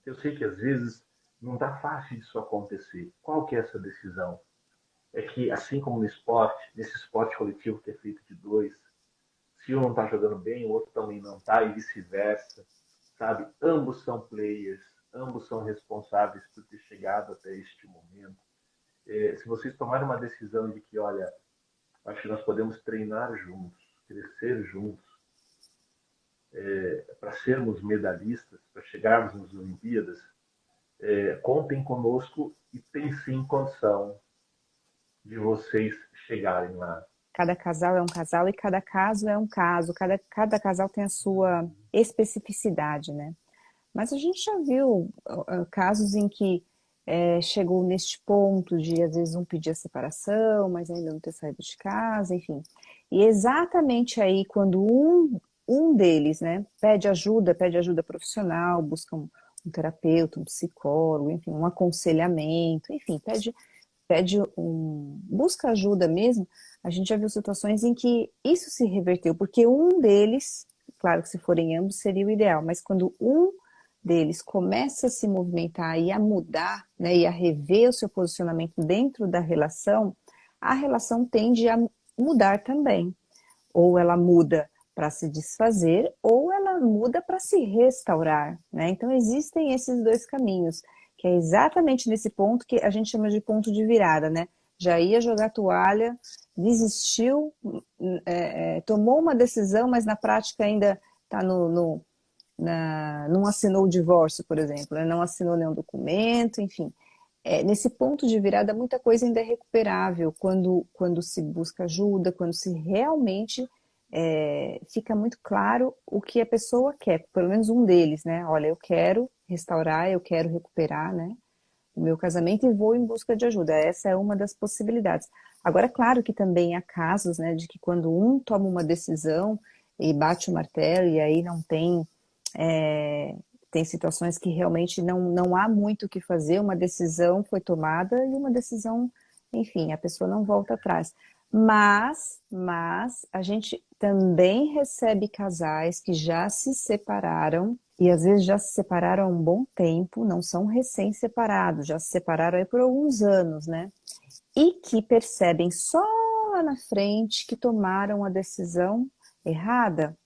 Eu sei que às vezes não está fácil disso acontecer. Qual que é essa decisão? É que, assim como no esporte, nesse esporte coletivo que é feito de dois, se um não está jogando bem, o outro também não está, e vice-versa, sabe? Ambos são players, ambos são responsáveis por ter chegado até este momento. Se vocês tomarem uma decisão de que, olha, acho que nós podemos treinar juntos, crescer juntos, para sermos medalhistas, para chegarmos nas Olimpíadas, contem conosco e tem sim condição de vocês chegarem lá. Cada casal é um casal e cada caso é um caso. Cada casal tem a sua especificidade, né? Mas a gente já viu casos em que chegou neste ponto de, às vezes, um pedir a separação, mas ainda não ter saído de casa, enfim. E exatamente aí, quando um deles, né, pede ajuda profissional, busca um terapeuta, um psicólogo, enfim, um aconselhamento, enfim, busca ajuda mesmo, a gente já viu situações em que isso se reverteu, porque um deles, claro que se forem ambos seria o ideal, mas quando um deles começa a se movimentar e a mudar, né, e a rever o seu posicionamento dentro da relação, a relação tende a mudar também. Ou ela muda para se desfazer, ou ela muda para se restaurar, né? Então existem esses dois caminhos, que é exatamente nesse ponto que a gente chama de ponto de virada, né? Já ia jogar toalha, desistiu, tomou uma decisão, mas na prática ainda está não assinou o divórcio, por exemplo, né? Não assinou nenhum documento, enfim. Nesse ponto de virada, muita coisa ainda é recuperável quando se busca ajuda, quando se realmente fica muito claro o que a pessoa quer, pelo menos um deles, né? Olha, eu quero restaurar, eu quero recuperar, né, o meu casamento e vou em busca de ajuda. Essa é uma das possibilidades. Agora, claro que também há casos, né, de que quando um toma uma decisão e bate o martelo e aí não tem é, tem situações que realmente não há muito o que fazer, uma decisão foi tomada e uma decisão, enfim, a pessoa não volta atrás. Mas a gente também recebe casais que já se separaram e às vezes já se separaram há um bom tempo, não são recém-separados, já se separaram aí por alguns anos, né? E que percebem só lá na frente que tomaram a decisão errada.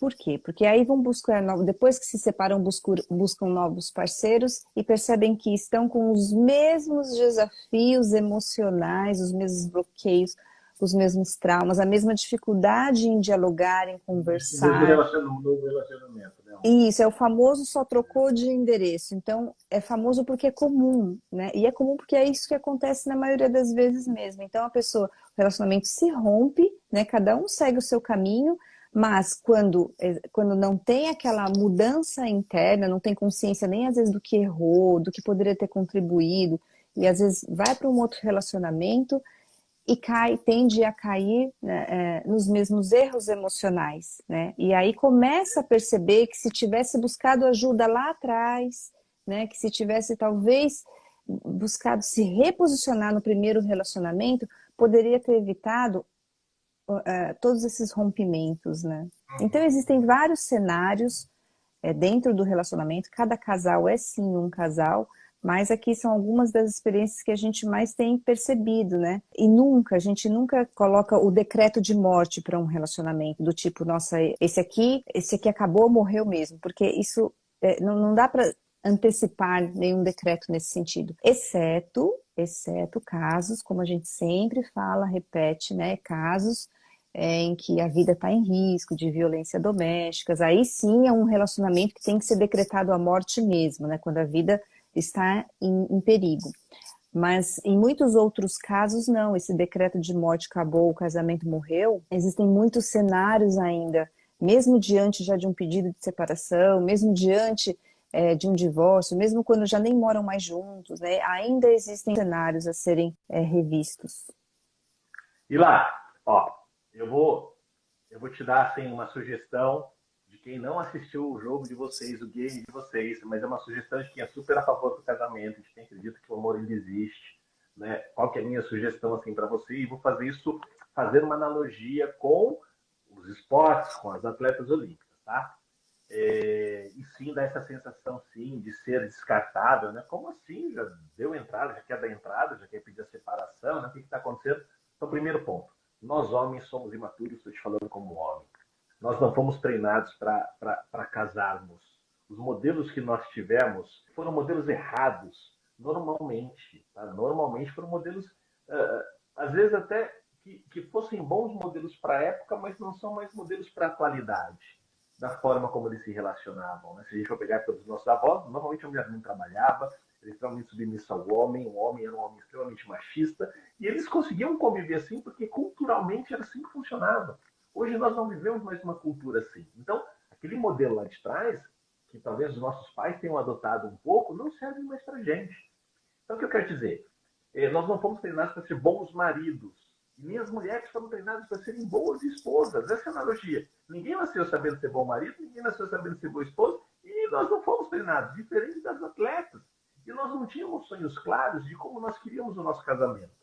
Por quê? Porque aí vão buscar, depois que se separam, buscam novos parceiros e percebem que estão com os mesmos desafios emocionais, os mesmos bloqueios, os mesmos traumas, a mesma dificuldade em dialogar, em Nesse mesmo conversar. relacionamento, né? E isso é o famoso só trocou de endereço. Então, é famoso porque é comum, né? E é comum porque é isso que acontece na maioria das vezes mesmo. Então, o relacionamento se rompe, né? Cada um segue o seu caminho, mas quando não tem aquela mudança interna, não tem consciência nem às vezes do que errou, do que poderia ter contribuído, e às vezes vai para um outro relacionamento, e tende a cair, né, nos mesmos erros emocionais, né? E aí começa a perceber que se tivesse buscado ajuda lá atrás, né, que se tivesse talvez buscado se reposicionar no primeiro relacionamento, poderia ter evitado todos esses rompimentos, né? Então existem vários cenários dentro do relacionamento. Cada casal é sim um casal, mas aqui são algumas das experiências que a gente mais tem percebido, né? E a gente nunca coloca o decreto de morte para um relacionamento, do tipo, nossa, esse aqui acabou, morreu mesmo, porque isso não dá para antecipar nenhum decreto nesse sentido, exceto casos, como a gente sempre fala, repete, né? Casos em que a vida está em risco, de violência doméstica, aí sim é um relacionamento que tem que ser decretado a morte mesmo, né? Quando a vida está em perigo. Mas em muitos outros casos, não. Esse decreto de morte acabou, o casamento morreu. Existem muitos cenários ainda, mesmo diante já de um pedido de separação, mesmo diante de um divórcio, mesmo quando já nem moram mais juntos, né? Ainda existem cenários a serem revistos. E lá, ó, eu vou te dar assim, uma sugestão de quem não assistiu o jogo de vocês, o game de vocês, mas é uma sugestão de quem é super a favor do casamento, de quem acredita que o amor ainda existe, né? Qual que é a minha sugestão assim para você? E vou fazer isso, fazer uma analogia com os esportes, com as atletas olímpicas, tá? E sim, dá essa sensação, sim, de ser descartável, né? Como assim? Já deu entrada, já quer dar entrada, já quer pedir a separação, né? O que está acontecendo? Então, primeiro ponto, nós homens somos imaturos, estou te falando como homem. Nós não fomos treinados para casarmos. Os modelos que nós tivemos foram modelos errados, normalmente. Tá? Normalmente foram modelos, às vezes até que fossem bons modelos para a época, mas não são mais modelos para a atualidade, da forma como eles se relacionavam. Né? Se a gente for pegar pelos nossos avós, normalmente a mulher não trabalhava, era extremamente submissa ao homem, o homem era um homem extremamente machista, e eles conseguiam conviver assim porque culturalmente era assim que funcionava. Hoje nós não vivemos mais uma cultura assim. Então, aquele modelo lá de trás, que talvez os nossos pais tenham adotado um pouco, não serve mais para a gente. Então, o que eu quero dizer? Nós não fomos treinados para ser bons maridos. E nem as mulheres foram treinadas para serem boas esposas. Essa é a analogia. Ninguém nasceu sabendo ser bom marido, ninguém nasceu sabendo ser boa esposa, e nós não fomos treinados, diferente das atletas. E nós não tínhamos sonhos claros de como nós queríamos o nosso casamento.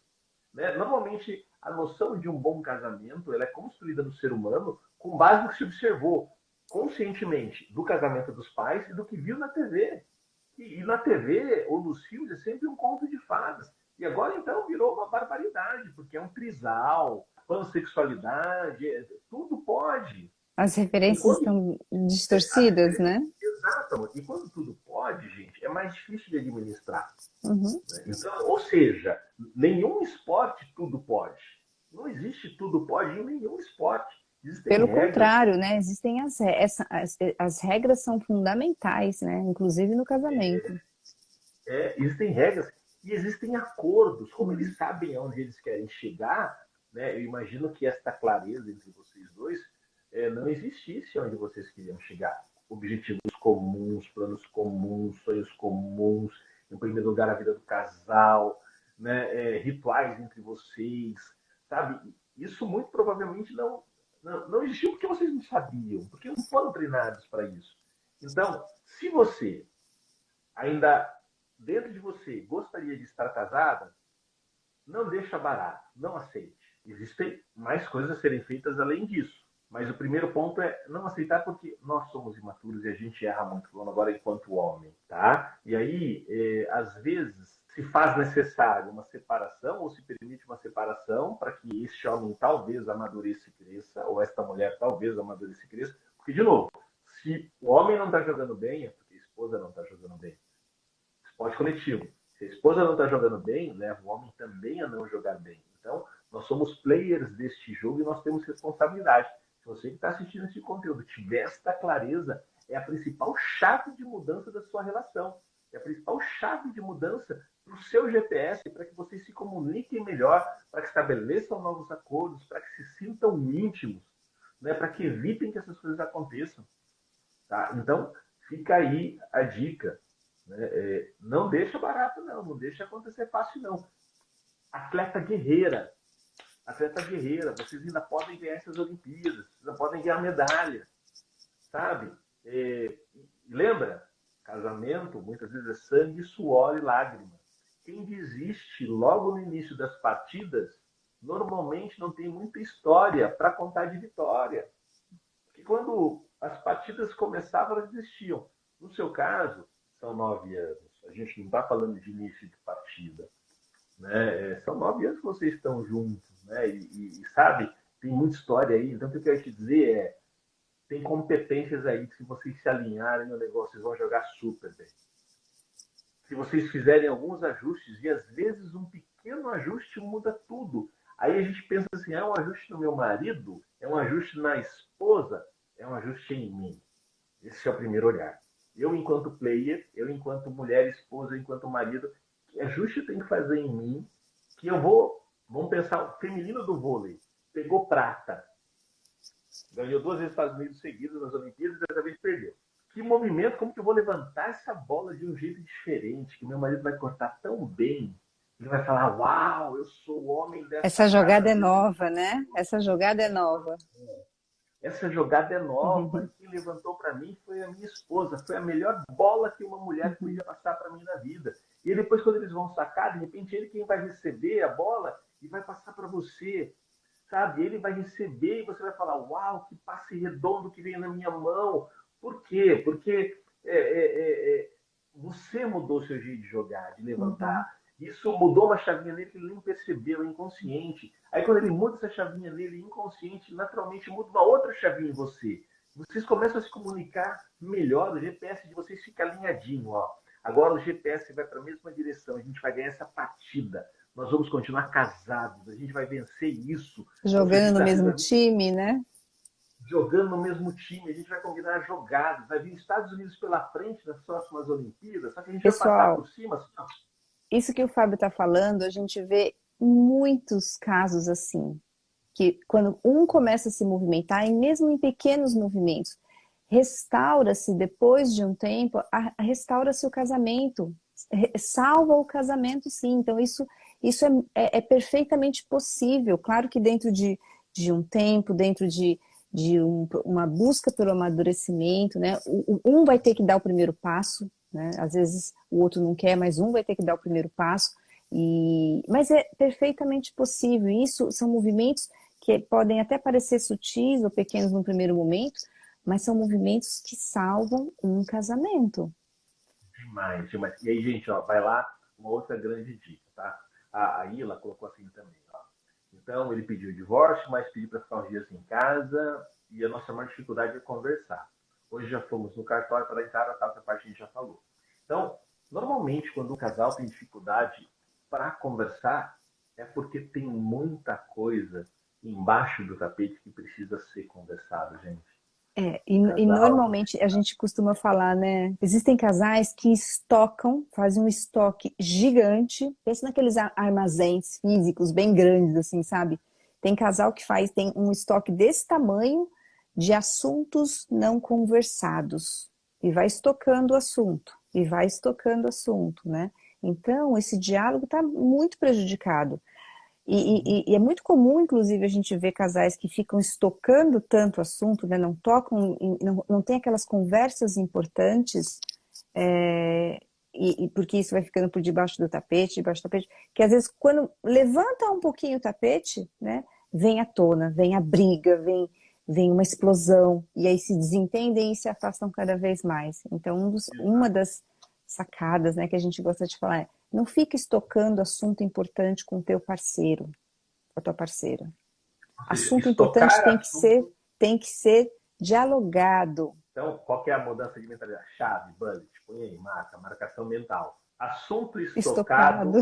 Né? Normalmente, a noção de um bom casamento ela é construída no ser humano com base no que se observou conscientemente do casamento dos pais e do que viu na TV. E na TV ou nos filmes é sempre um conto de fadas. E agora, então, virou uma barbaridade, porque é um trisal, pansexualidade, tudo pode. As E referências quando estão a distorcidas, né? exato, e quando tudo pode, gente, é mais difícil de administrar. Uhum. Né? Então, ou seja, nenhum esporte tudo pode. Não existe tudo pode em nenhum esporte. Existem Pelo regras. contrário, né? Existem as regras são fundamentais, né? Inclusive no casamento. Existem regras e existem acordos. Como eles sabem aonde eles querem chegar, né, eu imagino que esta clareza entre vocês dois não existisse onde vocês queriam chegar. Objetivos comuns, planos comuns, sonhos comuns, em primeiro lugar a vida do casal, né, rituais entre vocês, sabe? Isso muito provavelmente não existiu porque vocês não sabiam, porque não foram treinados para isso. Então, se você ainda dentro de você gostaria de estar casada, não deixa barato, não aceite. Existem mais coisas a serem feitas além disso. Mas o primeiro ponto é não aceitar porque nós somos imaturos e a gente erra muito, falando agora enquanto homem, tá? E aí, às vezes, se faz necessário uma separação ou se permite uma separação para que este homem talvez amadureça e cresça, ou esta mulher talvez amadureça e cresça, porque, de novo, se o homem não está jogando bem, é porque a esposa não está jogando bem. Esporte coletivo. Se a esposa não está jogando bem, leva o homem também a não jogar bem. Então, nós somos players deste jogo e nós temos responsabilidade. Se você que está assistindo esse conteúdo tiver esta clareza, é a principal chave de mudança da sua relação. É a principal chave de mudança para o seu GPS, para que vocês se comuniquem melhor, para que estabeleçam novos acordos, para que se sintam íntimos, né? Para que evitem que essas coisas aconteçam. Tá? Então, fica aí a dica. Né? Não deixa barato, não deixa acontecer fácil, não. Atleta guerreira, vocês ainda podem ganhar essas Olimpíadas, vocês ainda podem ganhar medalha, sabe? Lembra? Casamento muitas vezes é sangue, suor e lágrimas. Quem desiste logo no início das partidas, normalmente não tem muita história para contar de vitória. Porque quando as partidas começavam, elas existiam. No seu caso, são 9 anos. A gente não está falando de início de partida, né? São 9 anos que vocês estão juntos, né? E sabe, tem muita história aí. Então, o que eu quero te dizer é, tem competências aí que se vocês se alinharem no negócio, vocês vão jogar super bem. Se vocês fizerem alguns ajustes, e às vezes um pequeno ajuste muda tudo. Aí a gente pensa assim, é um ajuste no meu marido, é um ajuste na esposa, é um ajuste em mim. Esse é o primeiro olhar. Eu, enquanto player, eu, enquanto mulher, esposa, enquanto marido, que ajuste eu tenho que fazer em mim, que eu vou, vamos pensar, o feminino do vôlei, pegou prata, ganhou 2 vezes Estados Unidos seguidas nas Olimpíadas e dessa vez perdeu. Que movimento, como que eu vou levantar essa bola de um jeito diferente, que meu marido vai cortar tão bem, ele vai falar, uau, eu sou o homem dessa Essa jogada casa. é nova, né? Essa jogada é nova. Essa jogada é nova e quem levantou para mim foi a minha esposa. Foi a melhor bola que uma mulher podia passar para mim na vida. E depois, quando eles vão sacar, de repente ele quem vai receber a bola e vai passar para você. Sabe? Ele vai receber e você vai falar: uau, que passe redondo que veio na minha mão. Por quê? Porque você mudou seu jeito de jogar, de Uhum. levantar. Isso mudou uma chavinha nele que ele nem percebeu, é inconsciente. Aí quando ele muda essa chavinha nele, inconsciente, naturalmente muda uma outra chavinha em você. Vocês começam a se comunicar melhor, o GPS de vocês fica alinhadinho, ó. Agora o GPS vai para a mesma direção, a gente vai ganhar essa partida. Nós vamos continuar casados, a gente vai vencer isso. Nossos Jogando no desafios mesmo da vida time, né? jogando no mesmo time, a gente vai combinar jogadas, vai vir Estados Unidos pela frente nas próximas Olimpíadas, só que a gente vai passar Pessoal, por cima, assim, ó. isso que o Fábio está falando, a gente vê muitos casos assim, que quando um começa a se movimentar, e mesmo em pequenos movimentos, restaura-se depois de um tempo, restaura-se o casamento, salva o casamento, sim. Então isso é perfeitamente possível. Claro que dentro de um tempo, dentro uma busca pelo amadurecimento, né? Um vai ter que dar o primeiro passo, né? Às vezes o outro não quer, mas um vai ter que dar o primeiro passo. Mas é perfeitamente possível. Isso são movimentos que podem até parecer sutis ou pequenos no primeiro momento, mas são movimentos que salvam um casamento. Demais, demais. E aí, gente, ó, vai lá, uma outra grande dica, tá? A Ila colocou assim também, ó. Então, ele pediu o divórcio, mas pediu para ficar uns dias em casa, e a nossa maior dificuldade é conversar. Hoje já fomos no cartório para entrar, a tal parte a gente já falou. Então, normalmente, quando um casal tem dificuldade para conversar, é porque tem muita coisa embaixo do tapete que precisa ser conversado, gente. O E casal normalmente a gente costuma falar, né? Existem casais que estocam, fazem um estoque gigante, pensa naqueles armazéns físicos bem grandes, assim, sabe? Tem casal que tem um estoque desse tamanho de assuntos não conversados e vai estocando o assunto, e vai estocando o assunto, né? Então, esse diálogo está muito prejudicado. E é muito comum, inclusive, a gente ver casais que ficam estocando tanto assunto, né? Não tocam, não tem aquelas conversas importantes, porque isso vai ficando por debaixo do tapete, que às vezes quando levanta um pouquinho o tapete, né? Vem à tona, vem a briga, vem uma explosão, e aí se desentendem e se afastam cada vez mais. Então, uma das sacadas, né, que a gente gosta de falar é: não fica estocando assunto importante com o teu parceiro, com a tua parceira. ou seja, Assunto importante estocar assunto. tem que ser dialogado, Então, qual que é a mudança de mentalidade? Chave, bullet, põe aí, marca, marcação mental. estocado,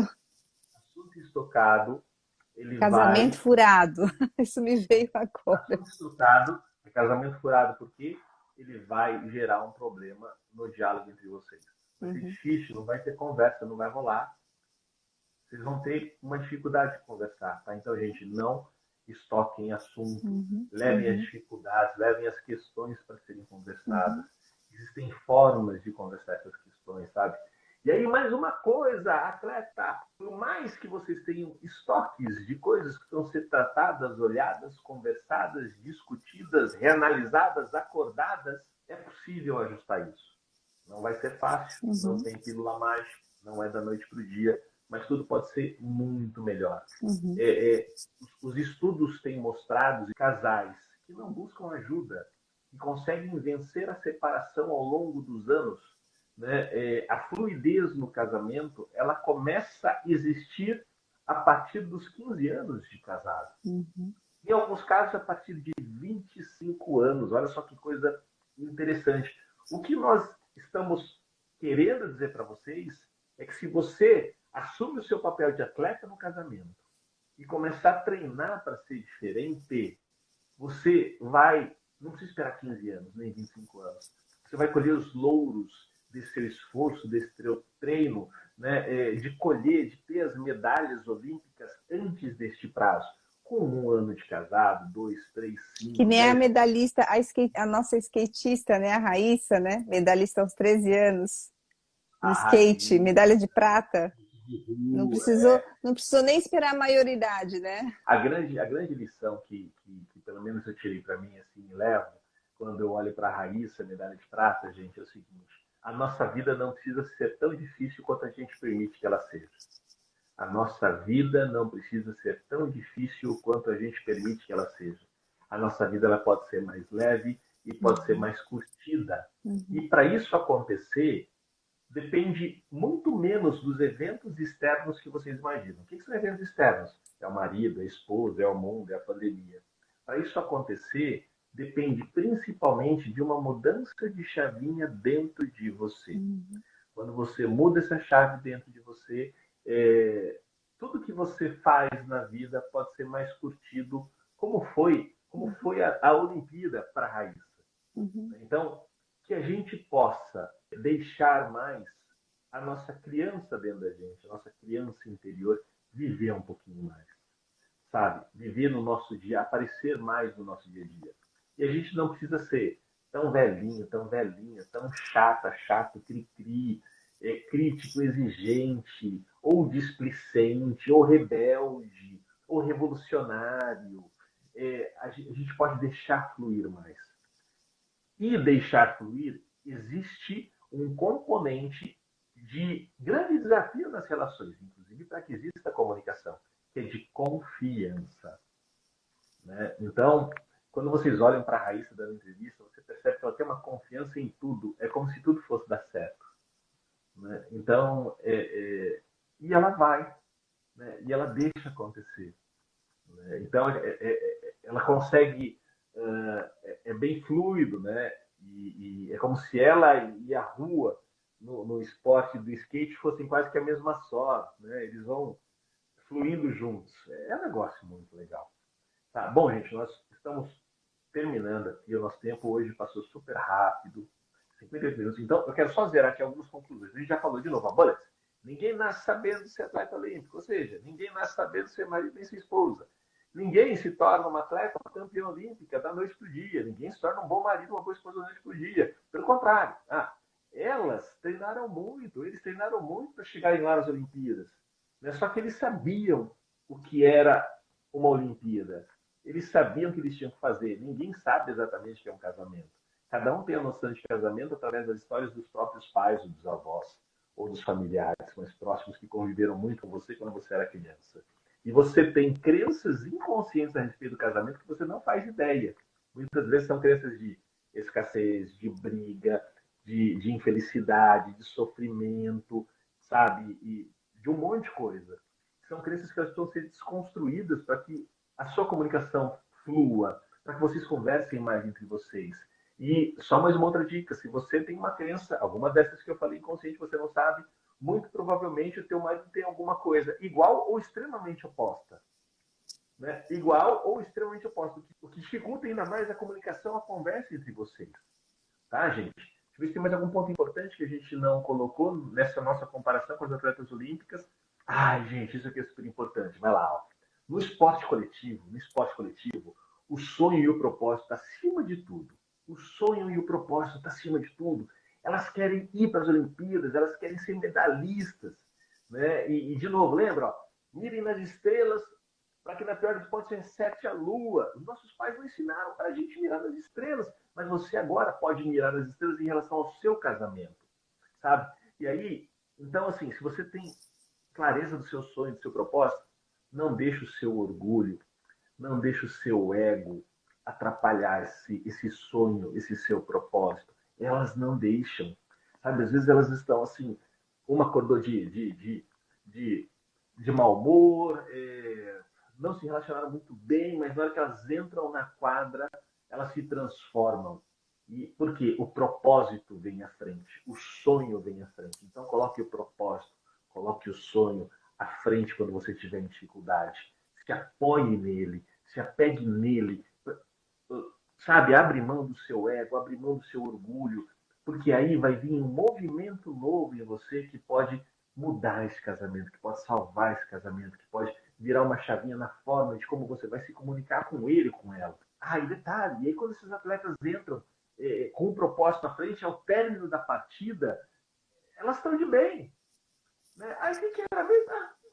Assunto estocado, ele casamento vai. furado. Isso me veio agora. Assunto estocado, é casamento furado, porque ele vai gerar um problema no diálogo entre vocês. Vai ser Uhum, difícil, não vai ter conversa, não vai rolar. Vocês vão ter uma dificuldade de conversar, tá? Então, gente, não estoquem assunto, uhum, levem as uhum, dificuldades, levem as questões para serem conversadas. uhum. Existem formas de conversar essas questões, sabe? E aí, mais uma coisa, atleta, por mais que vocês tenham estoques de coisas que vão ser tratadas, olhadas, conversadas, discutidas, reanalisadas, acordadas, é possível ajustar isso. Não vai ser fácil, não Uhum, tem pílula mágica, não é da noite para o dia, mas tudo pode ser muito melhor. uhum. É, os estudos têm mostrado casais que não buscam ajuda, que conseguem vencer a separação ao longo dos anos, né? A fluidez no casamento, ela começa a existir a partir dos 15 anos de casado. Uhum. Em alguns casos, a partir de 25 anos. Olha só que coisa interessante. O que nós estamos querendo dizer para vocês é que se você assume o seu papel de atleta no casamento e começar a treinar para ser diferente, você vai, não precisa esperar 15 anos, nem 25 anos. Você vai colher os louros desse seu esforço, desse seu treino, né, de colher, de ter as medalhas olímpicas antes deste prazo. Com um ano de casado, 2, 3, Que 5, nem a 10. medalhista, a nossa skatista, né? A Raíssa, né? Medalhista aos 13 anos no A skate, Raíssa, medalha de prata. de Não rua. precisou, não precisou nem esperar a maioridade, né? A grande lição que pelo menos eu tirei para mim, assim, levo, quando eu olho para a Raíssa, medalha de prata, gente, é o seguinte: a nossa vida não precisa ser tão difícil quanto a gente permite que ela seja. A nossa vida não precisa ser tão difícil quanto a gente permite que ela seja. A nossa vida ela pode ser mais leve e pode ser mais curtida. E Uhum. para isso acontecer, depende muito menos dos eventos externos que vocês imaginam. O que são eventos externos? É o marido, é a esposa, é o mundo, é a pandemia. Para isso acontecer, depende principalmente de uma mudança de chavinha dentro de você. Uhum. Quando você muda essa chave dentro de você, é, tudo que você faz na vida pode ser mais curtido, como foi a Olimpíada para a Raíssa. Uhum. Então, que a gente possa deixar mais a nossa criança dentro da gente, a nossa criança interior, viver um pouquinho mais, sabe? Viver no nosso dia, aparecer mais no nosso dia a dia. E a gente não precisa ser tão velhinho, tão velhinha, tão chata, chato, cri-cri, crítico, exigente, ou displicente, ou rebelde, ou revolucionário. A gente pode deixar fluir mais. E deixar fluir, existe um componente de grande desafio nas relações, inclusive para que exista comunicação, que é de confiança. Né? Então, quando vocês olham para a Raíssa dando entrevista, você percebe que ela tem uma confiança em tudo. É como se tudo fosse dar certo. Né? Então, e ela vai, né? E ela deixa acontecer. Né? Então, ela consegue, é bem fluido, né? E é como se ela e a rua no esporte do skate fossem quase que a mesma só, né? Eles vão fluindo juntos. É um negócio muito legal. Tá, bom, gente, nós estamos terminando aqui. O nosso tempo hoje passou super rápido, 58 minutos. Então, eu quero só zerar aqui algumas conclusões. A gente já falou de novo, a Bullets. Ninguém nasce sabendo ser atleta olímpico, ou seja, ninguém nasce sabendo ser marido nem ser esposa. Ninguém se torna uma atleta, uma campeã olímpica da noite para o dia. Ninguém se torna um bom marido, uma boa esposa da noite para o dia. Pelo contrário, elas treinaram muito, eles treinaram muito para chegarem lá nas Olimpíadas. Né? Só que eles sabiam o que era uma Olimpíada. Eles sabiam o que eles tinham que fazer. Ninguém sabe exatamente o que é um casamento. Cada um tem a noção de casamento através das histórias dos próprios pais ou dos avós ou dos familiares mais próximos que conviveram muito com você quando você era criança. E você tem crenças inconscientes a respeito do casamento que você não faz ideia. Muitas vezes são crenças de escassez, de briga, de infelicidade, de sofrimento, sabe? E de um monte de coisa. São crenças que estão sendo desconstruídas para que a sua comunicação flua, para que vocês conversem mais entre vocês. E só mais uma outra dica: se você tem uma crença, alguma dessas que eu falei inconsciente, você não sabe, muito provavelmente o teu marido tem alguma coisa igual ou extremamente oposta. Né? Igual ou extremamente oposta. O que dificulta ainda mais a comunicação, a conversa entre vocês. Tá, gente? Deixa eu ver se tem mais algum ponto importante que a gente não colocou nessa nossa comparação com as atletas olímpicas. Ai, gente, isso aqui é super importante. Vai lá, ó. No esporte coletivo, o sonho e o propósito está acima de tudo. O sonho e o propósito estão acima de tudo. Elas querem ir para as Olimpíadas, elas querem ser medalhistas. Né? E de novo, lembra? Ó, mirem nas estrelas, para que na pior das hipóteses acerte a lua. Os nossos pais não ensinaram para a gente mirar nas estrelas, mas você agora pode mirar nas estrelas em relação ao seu casamento, sabe? E aí, então assim, se você tem clareza do seu sonho, do seu propósito, não deixe o seu orgulho, não deixe o seu ego atrapalhar esse sonho, esse seu propósito. Elas não deixam, sabe? Às vezes elas estão assim, uma acordou de, de mau humor, não se relacionaram muito bem, mas na hora que elas entram na quadra, elas se transformam. E por quê? O propósito vem à frente, o sonho vem à frente. Então coloque o propósito, coloque o sonho à frente quando você tiver em dificuldade. Se apoie nele, se apegue nele, sabe? Abre mão do seu ego, abre mão do seu orgulho, porque aí vai vir um movimento novo em você que pode mudar esse casamento, que pode salvar esse casamento, que pode virar uma chavinha na forma de como você vai se comunicar com ele, com ela. Ah, e detalhe, e aí quando esses atletas entram com um propósito à frente, ao término da partida, elas estão de bem. Né? Aí o que era mesmo?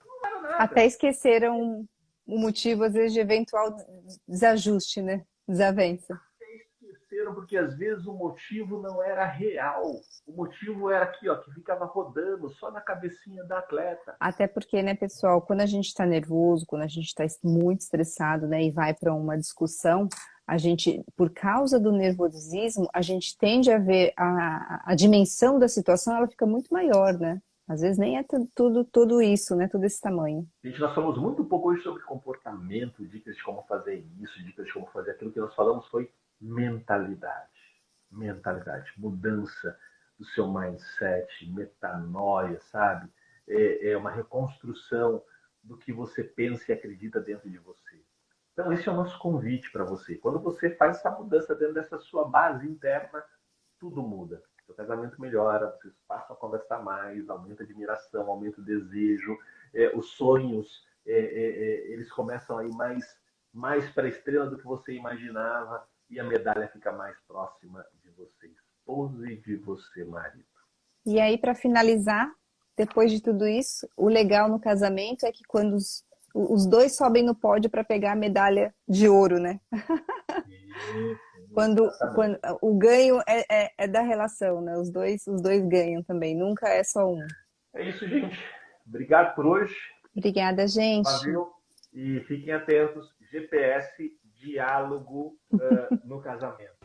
Não era Até nada. esqueceram o motivo, às vezes, de eventual desajuste, né? Desavença. Esqueceram porque às vezes o motivo não era real. O motivo era aqui, ó, que ficava rodando só na cabecinha da atleta. Até porque, né, pessoal, quando a gente está nervoso, quando a gente está muito estressado, né, e vai para uma discussão, a gente, por causa do nervosismo, a gente tende a ver a dimensão da situação, ela fica muito maior, né? Às vezes nem é tudo isso, né? Tudo esse tamanho. Gente, nós falamos muito pouco hoje sobre comportamento, dicas de como fazer isso, dicas de como fazer aquilo. Que nós falamos foi mentalidade. Mentalidade, mudança do seu mindset, metanoia, sabe? É uma reconstrução do que você pensa e acredita dentro de você. Então, esse é o nosso convite para você. Quando você faz essa mudança dentro dessa sua base interna, tudo muda. Seu casamento melhora, vocês passam a conversar mais, aumenta a admiração, aumenta o desejo, os sonhos, eles começam a ir mais para a estrela do que você imaginava e a medalha fica mais próxima de você, esposa, e de você, marido. E aí, para finalizar, depois de tudo isso, o legal no casamento é que quando os dois sobem no pódio para pegar a medalha de ouro, né? Quando Exatamente. o ganho é da relação, né? Os dois ganham também, nunca é só um. É isso, gente. Obrigado por hoje. Obrigada, gente. Valeu. E fiquem atentos. GPS, diálogo no casamento.